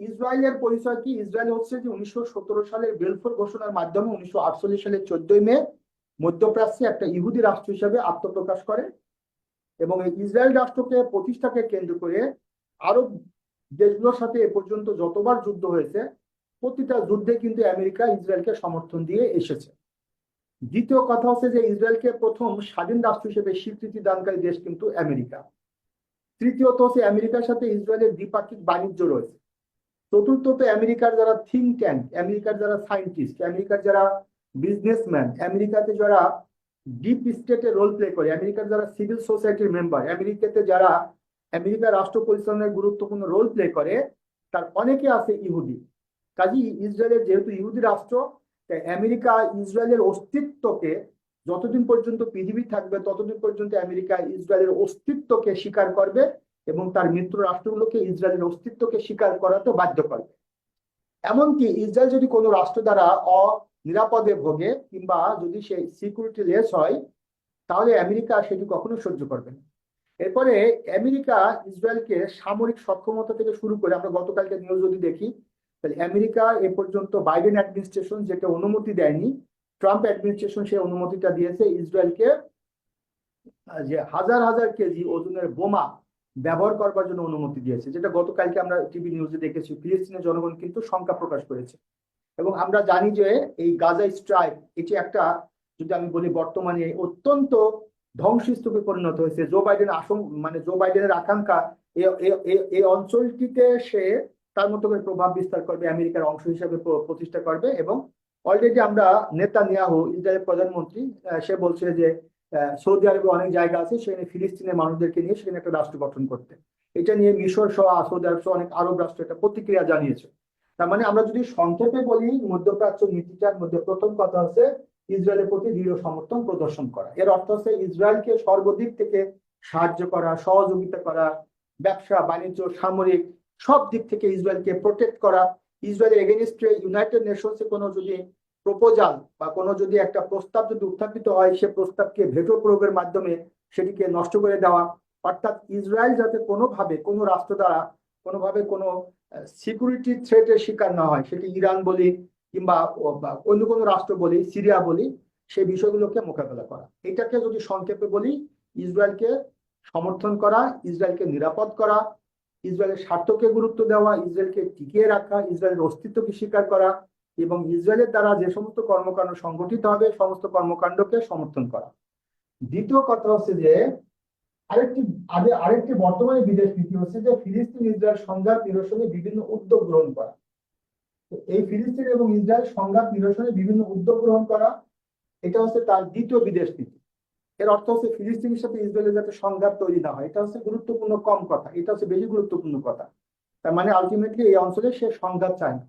ইসরায়েলের পরিচয় কি? ইসরায়েল হচ্ছে যে 1917 সালের বেলফোর ঘোষণার মাধ্যমে 1948 সালের 14 মে মধ্যপ্রাচ্যে একটা ইহুদি রাষ্ট্র হিসেবে আত্মপ্রকাশ করে। এবং এই ইসরায়েল রাষ্ট্রকে প্রতিষ্ঠাকে কেন্দ্র করে আরব দেশগুলোর সাথে এ পর্যন্ত যতবার যুদ্ধ হয়েছে, প্রতিটা যুদ্ধে কিন্তু আমেরিকা ইসরায়েলকে সমর্থন দিয়ে এসেছে। দ্বিতীয় কথা হচ্ছে যে ইসরায়েলকে প্রথম স্বাধীন রাষ্ট্র হিসেবে স্বীকৃতি দানকারী দেশ কিন্তু আমেরিকা। তৃতীয়ত হচ্ছে আমেরিকার সাথে ইসরায়েলের দ্বিপাক্ষিক বাণিজ্য রয়েছে। চতুর্থত আমেরিকার যারা থিঙ্ক ট্যাঙ্ক, আমেরিকার যারা সায়েন্টিস্ট, আমেরিকার যারা বিজনেসম্যান, আমেরিকাতে যারা ডিপ স্টেটে রোল প্লে করে, আমেরিকার যারা সিভিল সোসাইটির মেম্বার, আমেরিকাতে যারা আমেরিকার রাষ্ট্র পরিচালনায় গুরুত্বপূর্ণ রোল প্লে করে, তার অনেকে আছে ইহুদি। কাজেই ইসরায়েলের যেহেতু ইহুদি রাষ্ট্র, তাই আমেরিকা ইসরায়েলের অস্তিত্বকে, যতদিন পর্যন্ত পৃথিবী থাকবে ততদিন পর্যন্ত আমেরিকা ইসরায়েলের অস্তিত্বকে স্বীকার করবে এবং তার মিত্র রাষ্ট্রগুলোকে ইসরায়েলের অস্তিত্বকে স্বীকার করাতে বাধ্য করবে। এমনকি ইসরায়েল যদি কোনো রাষ্ট্র দ্বারা অনিরাপদে ভোগে কিংবা যদি সে সিকিউরিটি লেস হয়, তাহলে আমেরিকা সেটি কখনো সহ্য করবে না। এরপরে আমেরিকা ইসরায়েলকে সামরিক সক্ষমতা থেকে শুরু করে, আমরা গতকালকে নিউজ যদি দেখি, তাহলে আমেরিকা এ পর্যন্ত বাইডেন অ্যাডমিনিস্ট্রেশন যেটা অনুমতি দেয়নি, ট্রাম্প অ্যাডমিনিস্ট্রেশন সে অনুমতিটা দিয়েছে ইসরায়েলকে যে হাজার হাজার কেজি ওজনের বোমা ব্যবহার করবার জন্য অনুমতি দিয়েছে, যেটা গতকালকে আমরা টিভি নিউজে দেখেছি। ফিলিস্তিনের জনগণ কিন্তু শঙ্কা প্রকাশ করেছে। এবং আমরা জানি যে এই গাজা স্ট্রাইক, এটি একটা, যদি আমি বলি বর্তমানে অত্যন্ত ধ্বংসস্তূপে পরিণত হয়েছে। জো বাইডেনের আকাঙ্ক্ষা এই অঞ্চলটিতে সে তার মতো করে প্রভাব বিস্তার করবে, আমেরিকার অংশ হিসেবে প্রতিষ্ঠা করবে। এবং অলরেডি আমরা নেতানিয়াহু, ইসরায়েলের প্রধানমন্ত্রী, সে বলছে যে সৌদি আরবে অনেক জায়গা আছে, সেখানে ফিলিস্তিনের মানুষদেরকে নিয়ে সেখানে একটা রাষ্ট্র গঠন করতে। এটা নিয়ে মিশর সহ সৌদি আরব সহ অনেক আরব রাষ্ট্র একটা প্রতিক্রিয়া জানিয়েছে। তার মানে আমরা যদি সংক্ষেপে বলি, মধ্যপ্রাচ্য নীতিটার মধ্যে প্রথম কথা হচ্ছে ইসরায়েলের প্রতি দৃঢ় সমর্থন প্রদর্শন করা। এর অর্থ হচ্ছে ইসরায়েলকে সর্বদিক থেকে সাহায্য করা, সহযোগিতা করা, ব্যবসা বাণিজ্য সামরিক সব দিক থেকে ইসরায়েলকে প্রোটেক্ট করা। ইসরায়েলের এগেইনস্টে ইউনাইটেড নেশনসে কোনো যদি প্রপোজাল বা কোনো যদি একটা প্রস্তাব যদি উত্থাপিত হয়, সে প্রস্তাবকে ভেটো প্রয়োগের মাধ্যমে সেটিকে নষ্ট করে দেওয়া। অর্থাৎ ইসরায়েল যাতে কোনোভাবে কোনো রাষ্ট্র দ্বারা কোনোভাবে কোনো সিকিউরিটি থ্রেটের শিকার না হয়, সেটি ইরান বলি কিংবা অন্য কোনো রাষ্ট্র বলি, সিরিয়া বলি, সেই বিষয়গুলোকে মোকাবেলা করা। এটাকে যদি সংক্ষেপে বলি, ইসরায়েলকে সমর্থন করা, ইসরায়েলকে নিরাপদ করা, ইসরায়েলের স্বার্থকে গুরুত্ব দেওয়া, ইসরায়েলকে টিকিয়ে রাখা, ইসরায়েলের অস্তিত্বকে স্বীকার করা এবং ইসরায়েলের দ্বারা যে সমস্ত কর্মকাণ্ড সংগঠিত হবে সমস্ত কর্মকাণ্ডকে সমর্থন করা। দ্বিতীয় কথা হচ্ছে যে আরেকটি বর্তমানে বিদেশ নীতি হচ্ছে যে ফিলিস্তিন ইসরায়েল সংঘাত নিরসনে বিভিন্ন উদ্যোগ গ্রহণ করা। তো এই ফিলিস্তিন এবং ইসরায়েল সংঘাত নিরসনে বিভিন্ন উদ্যোগ গ্রহণ করা, এটা হচ্ছে তার দ্বিতীয় বিদেশ নীতি। এর অর্থ হচ্ছে ফিলিস্তিনের সাথে ইসরায়েলের যাতে সংঘাত তৈরি না হয়, এটা হচ্ছে গুরুত্বপূর্ণ কম কথা, এটা হচ্ছে বেশি গুরুত্বপূর্ণ কথা। তার মানে আলটিমেটলি এই অঞ্চলে সে সংঘাত চায় না,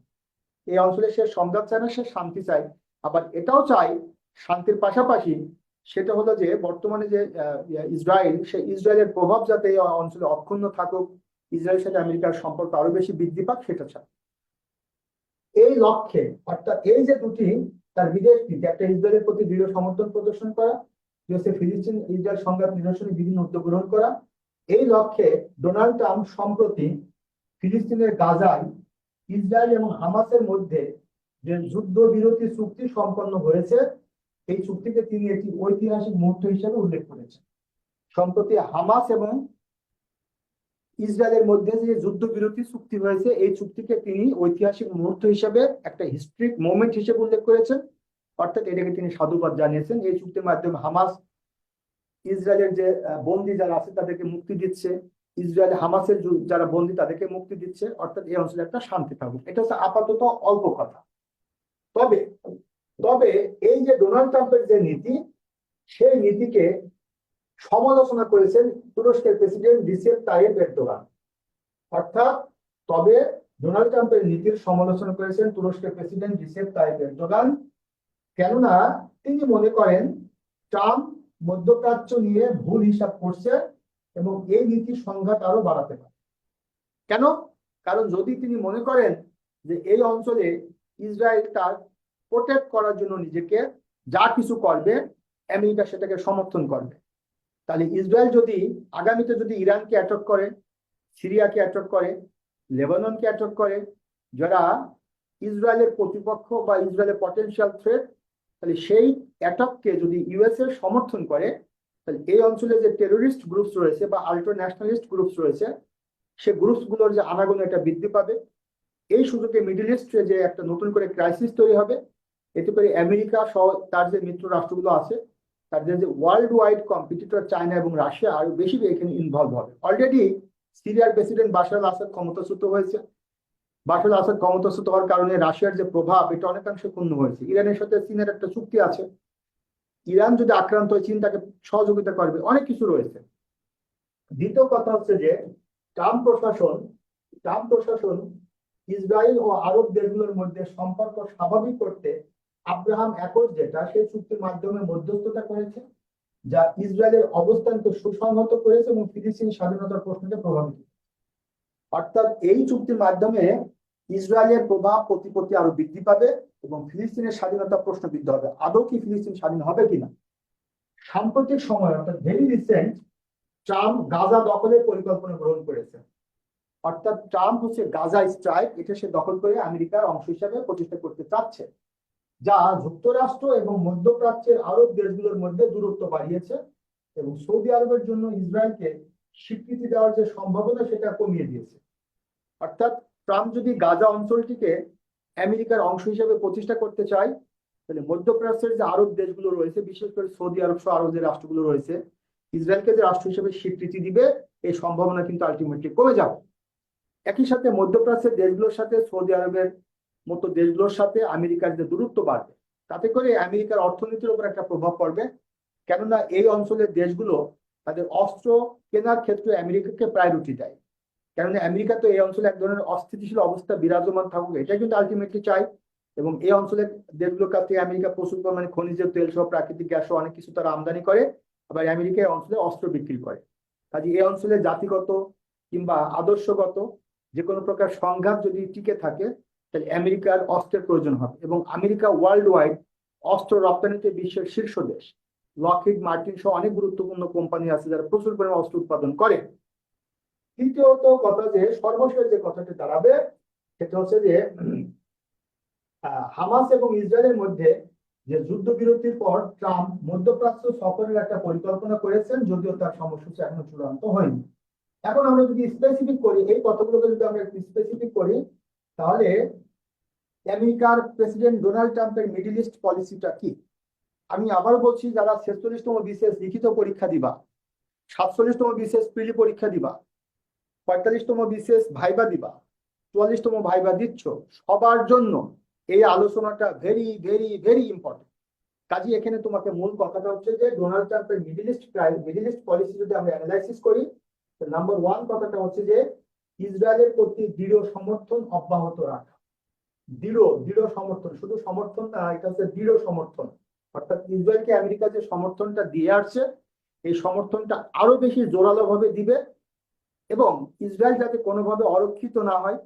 এই অঞ্চলে সে সংঘাত চায় না, সে শান্তি চায়। আবার এটাও চায় শান্তির পাশাপাশি সেটা হলো যে বর্তমানে যে ইসরায়েল, সে ইসরায়েলের প্রভাব যাতে এই অঞ্চলে অক্ষুণ্ণ থাকুক, ইসরায়েলের সাথে আমেরিকার সম্পর্ক আরো বেশি বৃদ্ধি পাক, সেটা চায়। এই লক্ষ্যে অর্থাৎ এই যে দুটি তার বিদেশ নীতি, একটা ইসরায়েলের প্রতি দৃঢ় সমর্থন প্রদর্শন করা, ফিলিস্তিন ইসরায়েল সংঘাত নিরসনে বিভিন্ন উদ্যোগ গ্রহণ করা, এই লক্ষ্যে ডোনাল্ড ট্রাম্প সম্প্রতি ফিলিস্তিনের গাজায় ইসরায়েল এবং হামাসের মধ্যে যে যুদ্ধবিরতি চুক্তি সম্পন্ন হয়েছে, এই চুক্তিকে তিনি একটি ঐতিহাসিক মুহূর্ত হিসেবে উল্লেখ করেছেন। সম্প্রতি হামাস এবং ইসরায়েলের মধ্যে যে যুদ্ধবিরতি চুক্তি হয়েছে, এই চুক্তিকে তিনি ঐতিহাসিক মুহূর্ত হিসেবে একটা হিস্ট্রিক মোমেন্ট হিসেবে উল্লেখ করেছেন। অর্থাৎ এটাকে তিনি সাধুবাদ জানিয়েছেন। এই চুক্তির মাধ্যমে হামাস ইসরায়েলের যে বন্দী যারা আছে তাদেরকে মুক্তি দিচ্ছে, ইসরায়েল হামাসের যারা বন্দী তাদেরকে মুক্তি দিচ্ছে। অর্থাৎ এই অঞ্চলে একটা শান্তি থাকুক, এটা হচ্ছে আপাতত অল্প কথা। তবে তবে এই যে ডোনাল্ড ট্রাম্পের যে নীতি, সেই নীতিকে সমালোচনা করেছেন তুরস্কের প্রেসিডেন্ট রিসেপ তাইয়েপ এরদোগান। অর্থাৎ তবে ডোনাল্ড ট্রাম্পের নীতির সমালোচনা করেছেন তুরস্কের প্রেসিডেন্ট রিসেপ তাইয়েপ এরদোগান, কেননা তিনি মনে করেন ট্রাম্প মধ্যপ্রাচ্য নিয়ে ভুল হিসাব করছে এবং এই নীতির সংঘাত আরো বাড়াতে পারে। কেন? কারণ যদি তিনি মনে করেন যে এই অঞ্চলে ইসরায়েল তার প্রোটেক্ট করার জন্য নিজেকে যা কিছু করবে, আমেরিকা সেটাকে সমর্থন করবে, তাহলে ইসরায়েল যদি আগামীতে যদি ইরানকে অ্যাটাক করে, সিরিয়াকে অ্যাটাক করে, লেবাননকে অ্যাটাক করে, যারা ইসরায়েলের প্রতিপক্ষ বা ইসরায়েলের পটেনশিয়াল থ্রেট, তাহলে সেই অ্যাটাককে যদি ইউএস এর সমর্থন করে, তাহলে এই অঞ্চলে যে টেরোরিস্ট গ্রুপস রয়েছে বা আল্ট্রা ন্যাশনালিস্ট গ্রুপস রয়েছে, সে গ্রুপসগুলোর যে আনাগোনা এটা বৃদ্ধি পাবে। এই সুযোগে মিডল ইস্টে যে একটা নতুন করে ক্রাইসিস তৈরি হবে, এতে করে আমেরিকা সহ তার যে মিত্র রাষ্ট্রগুলো আছে, তাদের যে ওয়ার্ল্ড ওয়াইড কম্পিটিটর চায়না এবং রাশিয়া আরো বেশি এখানে ইনভলভ হবে। অলরেডি সিরিয়ার প্রেসিডেন্ট বাশার আল আসাদ ক্ষমতাচ্যুত হয়েছে। বাশার আল আসাদ ক্ষমতাচ্যুত হওয়ার কারণে রাশিয়ার যে প্রভাব, এটা অনেকাংশে ক্ষুণ্ণ হয়েছে। ইরানের সাথে চীনের একটা চুক্তি আছে, ইরান যদি আক্রান্ত হয় চীন তাকে সহযোগিতা করবে, অনেক কিছু রয়েছে। দ্বিতীয় কথা হচ্ছে যে ট্রাম্প প্রশাসন ইসরায়েল ও আরব দেশগুলোর মধ্যে সম্পর্ক স্বাভাবিক করতে আব্রাহাম অ্যাকর্ড, যেটা সেই চুক্তির মাধ্যমে মধ্যস্থতা করেছে, যা ইসরায়েলের অবস্থানকে সুসংহত করেছে এবং ফিলিস্তিন স্বাধীনতার প্রশ্নকে প্রভাবিত। অর্থাৎ এই চুক্তির মাধ্যমে ইসরায়েলের প্রভাব প্রতিপত্তি আরো বৃদ্ধি পাবে এবং ফিলিস্তিনের স্বাধীনতা প্রশ্ন বৃদ্ধি হবে। আদৌ কি ফিলিস্তিন স্বাধীন হবে কিনা? সাম্প্রতিক সময় অর্থাৎ ভেরি রিসেন্ট ট্রাম্প গাজা দখলের পরিকল্পনা গ্রহণ করেছে। অর্থাৎ ট্রাম্প হচ্ছে গাজা স্ট্রাইক, এটা সে দখল করে আমেরিকার অংশ হিসাবে প্রতিষ্ঠা করতে চাচ্ছে, যা যুক্তরাষ্ট্র এবং মধ্যপ্রাচ্যের আরব দেশগুলোর মধ্যে দূরত্ব বাড়িয়েছে এবং সৌদি আরবের জন্য ইসরায়েলকে স্বীকৃতি দেওয়ার যে সম্ভাবনা সেটা কমিয়ে দিয়েছে। অর্থাৎ ট্রাম্প যদি গাজা অঞ্চলটিকে আমেরিকার অংশ হিসেবে প্রতিষ্ঠা করতে চায়, তাহলে মধ্যপ্রাচ্যের যে আরব দেশগুলো রয়েছে, বিশেষ করে সৌদি আরব সহ আরব যে রাষ্ট্রগুলো রয়েছে, ইসরায়েলকে যে রাষ্ট্র হিসেবে স্বীকৃতি দিবে, এই সম্ভাবনা কিন্তু আলটিমেটলি কমে যাবে। একই সাথে মধ্যপ্রাচ্যের দেশগুলোর সাথে সৌদি আরবের মতো দেশগুলোর সাথে আমেরিকার যে দূরত্ব বাড়বে, তাতে করে আমেরিকার অর্থনীতির উপর একটা প্রভাব পড়বে। কেননা এই অঞ্চলের দেশগুলো তাদের অস্ত্র কেনার ক্ষেত্রে আমেরিকাকে প্রায়োরিটি দেয়। কেননা আমেরিকা তো এই অঞ্চলে এক ধরনের অস্থিতিশীল অবস্থা বিরাজমান থাকুক, এটা কিন্তু আলটিমেটলি চায়। এবং এই অঞ্চলের দেশগুলোর কাছ থেকে আমেরিকা প্রচুর পরিমাণে খনিজ তেল সহ প্রাকৃতিক গ্যাস সহ অনেক কিছু তারা আমদানি করে, আবার আমেরিকা এই অঞ্চলে অস্ত্র বিক্রি করে। কাজে এই অঞ্চলে জাতিগত কিংবা আদর্শগত যে কোনো প্রকার সংঘাত যদি টিকে থাকে, তাহলে আমেরিকার অস্ত্রের প্রয়োজন হবে। এবং আমেরিকা ওয়ার্ল্ড ওয়াইড অস্ত্র রপ্তানিতে বিশ্বের শীর্ষ দেশ। লকহিড মার্টিন সহ অনেক গুরুত্বপূর্ণ কোম্পানি আছে যারা প্রচুর পরিমাণে অস্ত্র উৎপাদন করে। তৃতীয়ত কথা, যে সর্বশেষ যে কথাটি দাঁড়াবে সেটা হচ্ছে যে হামাস এবং ইসরায়েলের মধ্যে যে যুদ্ধবিরতির পর ট্রাম্প মধ্যপ্রাচ্য সফরের একটা পরিকল্পনা করেছেন, যদিও তার সময়সূচি এখনো চূড়ান্ত হয়নি। এখন আমরা যদি স্পেসিফিক করি, এই কথাগুলোকে যদি আমরা একটু স্পেসিফিক করি, তাহলে আমেরিকার প্রেসিডেন্ট ডোনাল্ড ট্রাম্পের মিডল ইস্ট পলিসিটা কি? আমি আবার বলছি, যারা 46তম বিসিএস লিখিত পরীক্ষা দিবা, 47তম বিসিএস প্রিলি পরীক্ষা দিবা, 45তম বিসিএস ভাইবা দিবা, 44তম ভাইবা দিচ্ছ, সবার জন্য এই আলোচনাটা ভেরি ভেরি ভেরি ইম্পর্টেন্ট। কাজে এখানে তোমাকে মূল কথাটা হচ্ছে যে ডোনাল্ড ট্রাম্পের মিডল ইস্ট পলিসি যদি আমরা অ্যানালাইসিস করি, নাম্বার 1 কথাটা হচ্ছে যে ইসরায়েলের প্রতি দৃঢ় সমর্থন অব্যাহত রাখা। দৃঢ় সমর্থন, শুধু সমর্থন না, এটা হচ্ছে দৃঢ় সমর্থন। অর্থাৎ ইসরায়েলকে আমেরিকা যে সমর্থনটা দিয়ে আসছে, এই সমর্থনটা আরো বেশি জোরালো ভাবে দিবে। এবং ইসরায়েল যাতে কোনোভাবে অরক্ষিত না হয়,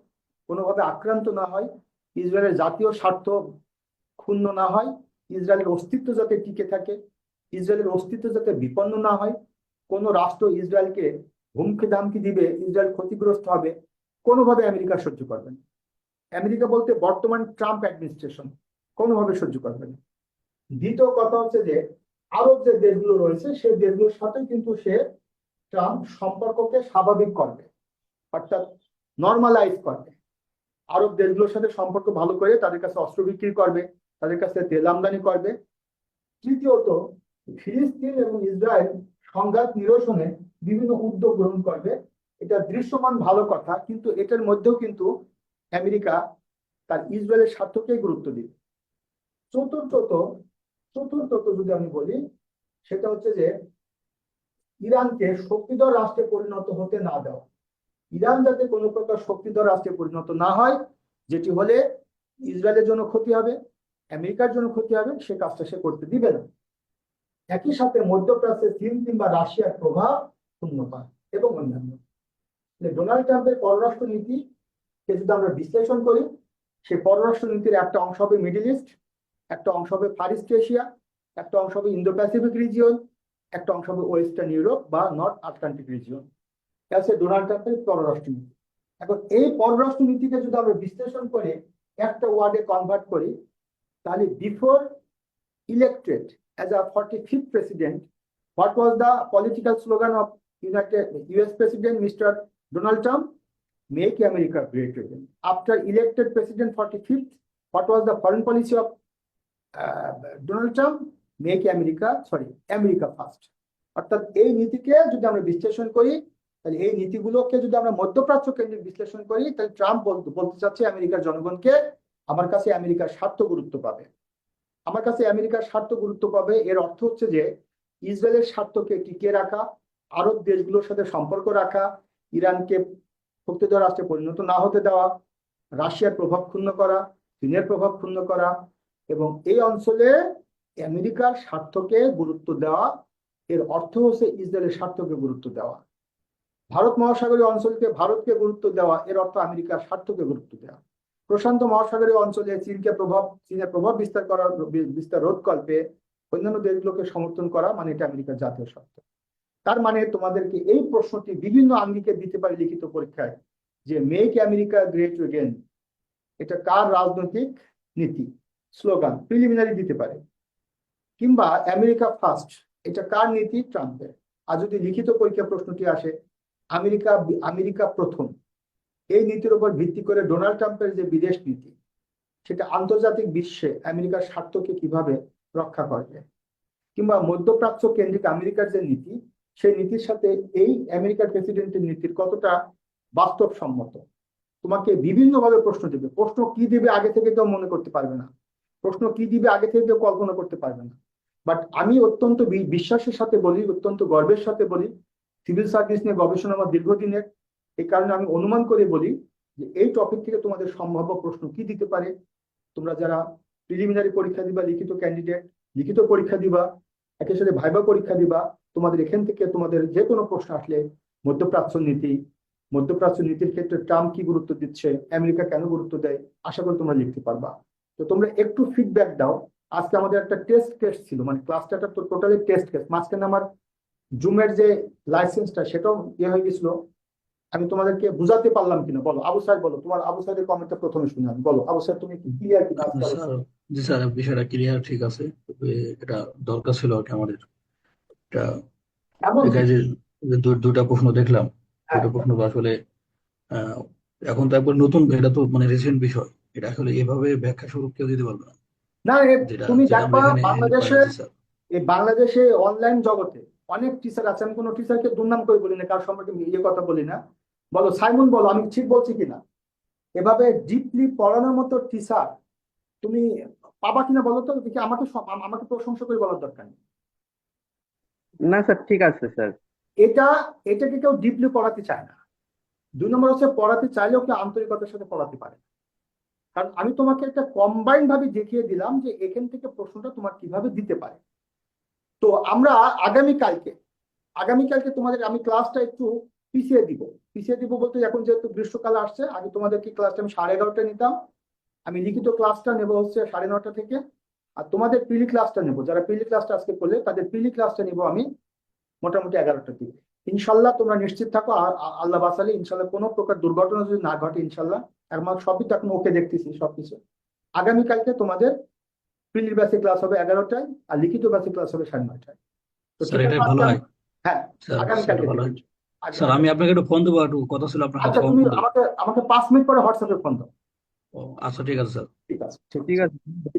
কোনোভাবে আক্রান্ত না হয়, ইসরায়েলের জাতীয় স্বার্থ ক্ষুণ্ণ না হয়, ইসরায়েলের অস্তিত্ব যাতে টিকে থাকে, ইসরায়েলের অস্তিত্ব যাতে বিপন্ন না হয়, কোন রাষ্ট্র ইসরায়েলকে হুমকি ধামকি দিবে, ইসরায়েল ক্ষতিগ্রস্ত হবে, কোনোভাবে আমেরিকা সহ্য করবে না। আমেরিকা বলতে বর্তমান ট্রাম্প অ্যাডমিনিস্ট্রেশন কোনোভাবে সহ্য করবে না। দ্বিতীয় কথা হচ্ছে যে আরব যে দেশগুলো রয়েছে, সেই দেশগুলোর সাথে কিন্তু সে ট্রাম্প সম্পর্ককে স্বাভাবিক করবে, অর্থাৎ নর্মালাইজ করবে। আরব দেশগুলোর সাথে সম্পর্ক ভালো করে তাদের কাছে অস্ত্র বিক্রি করবে, তাদের কাছে তেল আমদানি করবে। তৃতীয়ত, ফিলিস্তিন এবং ইসরায়েল সংঘাত নিরসনে বিভিন্ন উদ্যোগ গ্রহণ করবে। এটা দৃশ্যমান ভালো কথা, কিন্তু এটার মধ্যেও কিন্তু আমেরিকা তার ইসরায়েলের স্বার্থকেই গুরুত্ব দিবে। চতুর্থত যদি আমি বলি, সেটা হচ্ছে যে ইরানকে শক্তিধর রাষ্ট্রে পরিণত হতে না দেওয়া। ইরান যাতে কোনো প্রকার শক্তিধর রাষ্ট্রে পরিণত না হয়, যেটি হলে ইসরায়েলের জন্য ক্ষতি হবে, আমেরিকার জন্য ক্ষতি হবে, সে কাজটা সে করতে দিবে না। একই সাথে মধ্যপ্রাচ্যে চীন কিংবা রাশিয়ার প্রভাব শূন্য পায় এবং অন্যান্য। ডোনাল্ড ট্রাম্পের পররাষ্ট্র নীতিকে যদি আমরা বিশ্লেষণ করি, সেই পররাষ্ট্র নীতির একটা অংশ হবে মিডল ইস্ট, একটা অংশ হবে ফার ইস্ট এশিয়া, একটা অংশ হবে ইন্দো প্যাসিফিক রিজিয়ন, একটা অংশ হবে ওয়েস্টার্ন ইউরোপ বা নর্থ আটলান্টিক রিজিয়ন। আছে ডোনাল্ড ট্রাম্পের পররাষ্ট্র নীতি। এখন এই পররাষ্ট্র নীতিকে যদি আমরা বিশ্লেষণ করে একটা ওয়ার্ডে কনভার্ট করি, তাহলে before elected as a 45th president, what was the political slogan of US President Mr. Donald Trump? Make America great again. After elected President 45th, what was the foreign policy of Donald Trump? Make America first. অর্থাৎ এই নীতিকে যদি আমরা বিশ্লেষণ করি, তাহলে এই নীতিগুলোকে যদি আমরা মধ্যপ্রাচ্য কেন্দ্রিক বিশ্লেষণ করি, তাহলে ট্রাম্প বলতে চাচ্ছে আমেরিকার জনগণকে, আমার কাছে আমেরিকার স্বার্থ গুরুত্ব পাবে, আমার কাছে আমেরিকার স্বার্থ গুরুত্ব পাবে। এর অর্থ হচ্ছে যে ইসরায়েলের স্বার্থকে টিকিয়ে রাখা, আরব দেশগুলোর সাথে সম্পর্ক রাখা, ইরানকে শক্তিধর রাষ্ট্রে পরিণত না হতে দেওয়া, রাশিয়ার প্রভাব ক্ষুণ্ণ করা, চীনের প্রভাব ক্ষুণ্ণ করা, এবং এই অঞ্চলে আমেরিকার স্বার্থকে গুরুত্ব দেওয়া। এর অর্থ হচ্ছে ইসরায়েলের স্বার্থকে গুরুত্ব দেওয়া। ভারত মহাসাগরীয় অঞ্চলকে ভারতকে গুরুত্ব দেওয়া, এর অর্থ আমেরিকার স্বার্থকে গুরুত্ব দেওয়া। প্রশান্ত মহাসাগরীয় অঞ্চলে চীনের প্রভাব বিস্তার রোধকল্পে অন্যান্য দেশগুলোকে সমর্থন করা, মানে এটা আমেরিকার জাতীয় স্বার্থ। তার মানে তোমাদেরকে এই প্রশ্নটি বিভিন্ন আঙ্গিকে দিতে পারে লিখিত পরীক্ষায়, যে মেক আমেরিকা গ্রেট এগেন এটা কার রাজনৈতিক নীতি স্লোগান, প্রিলিমিনারি দিতে পারে। কিংবা আমেরিকা ফার্স্ট এটা কার নীতি, ট্রাম্পের। আর যদি লিখিত পরীক্ষা প্রশ্নটি আসে আমেরিকা প্রথম, এই নীতির উপর ভিত্তি করে ডোনাল্ড ট্রাম্পের যে বিদেশ নীতি, সেটা আন্তর্জাতিক বিশ্বে আমেরিকার স্বার্থকে কিভাবে রক্ষা করবে। কিংবা মধ্যপ্রাচ্য কেন্দ্রিক আমেরিকার যে নীতি, সেই নীতির সাথে এই আমেরিকার প্রেসিডেন্টের নীতির কতটা বাস্তবসম্মত, তোমাকে বিভিন্ন ভাবে প্রশ্ন দেবে। প্রশ্ন কি দিবে আগে থেকে কেউ মনে করতে পারবে না, প্রশ্ন কি দিবে আগে থেকে কেউ কল্পনা করতে পারবে না। বাট আমি অত্যন্ত বিশ্বাসের সাথে বলি, অত্যন্ত গর্বের সাথে বলি, সিভিল সার্ভিস নিয়ে গবেষণা আমার দীর্ঘদিনের। এই কারণে আমি অনুমান করে বলি যে এই টপিক থেকে তোমাদের সম্ভাব্য প্রশ্ন কি দিতে পারে। তোমরা যারা প্রিলিমিনারি পরীক্ষা দিবা, লিখিত ক্যান্ডিডেট, লিখিত পরীক্ষা দিবা, একই সাথে ভাইবা পরীক্ষা দিবা, তোমাদের এখান থেকে তোমাদের যে কোনো প্রশ্ন আসলে মধ্যপ্রাচ্য নীতি, মধ্যপ্রাচ্য নীতির ক্ষেত্রে ট্রাম্প কি গুরুত্ব দিচ্ছে, আমেরিকা কেন গুরুত্ব দেয়, আশা করি তোমরা লিখতে পারবা। তো তোমরা একটু ফিডব্যাক দাও। আজকে আমাদের একটা টেস্ট কেস ছিল, মানে ক্লাসটা তো টোটালি টেস্ট কেস। মাঝখানে আমার জুমের যে লাইসেন্সটা সেটাও হয়ে গেছিল। আমি তোমাদেরকে বুঝাতে পারলাম কিনা বলো। আবু সাহেব বলো, তোমার আবু সাহেবের কমেন্টটা প্রথমে শুনে আমি। বলো আবু সাহেব, তুমি কি ক্লিয়ার কিনা আজকে? স্যার, জি স্যার, বিষয়টা ক্লিয়ার, ঠিক আছে। তবে এটা দরকার ছিল আর কি আমাদের। এটা এমন এই যে দুটা প্রশ্ন দেখলাম, হ্যাঁ, দুটো প্রশ্ন তো আসলে আহ, এখন তো একবার নতুন, এটা তো মানে রিসেন্ট বিষয়, এটা আসলে এভাবে ব্যাখ্যা স্বরূপ কেউ দিতে পারবে না, না যেটা তুমি যেটা আমরা দেখবা এখানে বাংলাদেশে, জি স্যার। এই বাংলাদেশে অনলাইন জগতে অনেক টিচার আছে। আমি কোনো টিচারকে দুর্নাম করে বলি না, কার সম্পর্কে কথা বলি না। বলো সাইমন, বলো আমি ঠিক বলছি কিনা। এভাবে ডিপলি পড়ানোর মতো টিচার তুমি পাবা কিনা বলো তো দেখি। আমাকে আমাকে প্রশংসা করে বলার দরকার নেই। না স্যার, ঠিক আছে স্যার। এটা এটাকে কেউ ডিপলি পড়াতে চায় না। 2 নম্বর হচ্ছে পড়াতে চাইলেও কেউ আন্তরিকতার সাথে পড়াতে পারে না। কারণ আমি তোমাকে একটা কম্বাইন ভাবে দেখিয়ে দিলাম যে এখান থেকে প্রশ্নটা তোমার কিভাবে দিতে পারে। তো আমরা আগামীকালকে তোমাদের আমি ক্লাসটা একটু পিছিয়ে দিব। বলতে এখন যেহেতু গ্রীষ্মকাল আসছে, আগে তোমাদেরকে ক্লাসটা আমি 11:30 নিতাম। আমি লিখিত ক্লাসটা নেবো হচ্ছে 9:30 থেকে। আর তোমাদের পিলি ক্লাসটা নেবো, যারা পিলি ক্লাসটা আজকে করলে তাদের পিলি ক্লাসটা নিবো আমি মোটামুটি 11টার দিকে। ইনশাল্লাহ তোমরা নিশ্চিত থাকো। আর আল্লাহ বাসালে ইনশাল্লাহ কোনো প্রকার দুর্ঘটনা যদি না ঘটে, ইনশাল্লাহ আমার সবই তো এখন ওকে দেখতেছি সবকিছু। আগামীকালকে তোমাদের পিলির ব্যাচে ক্লাস হবে 11টায়, আর লিখিত ব্যাচে ক্লাস হবে 9:30টায়। তো স্যার, ঠিক এটা আছে, ভালো হয়। হ্যাঁ, স্যার, আগামীকালকে ভালো হয়। থেকে। স্যার, আমি আপনাকে একটু ফোন দেবো, একটু কথা ছিল আপনার সাথে, আচ্ছা, কখন তুমি ফোন দেবো? আমাকে আমাকে 5 মিনিট পরে হোয়াটসঅ্যাপে ফোন দাও। ও আচ্ছা, ঠিক আছে স্যার। ঠিক আছে, ঠিক ঠিক আছে। আছে।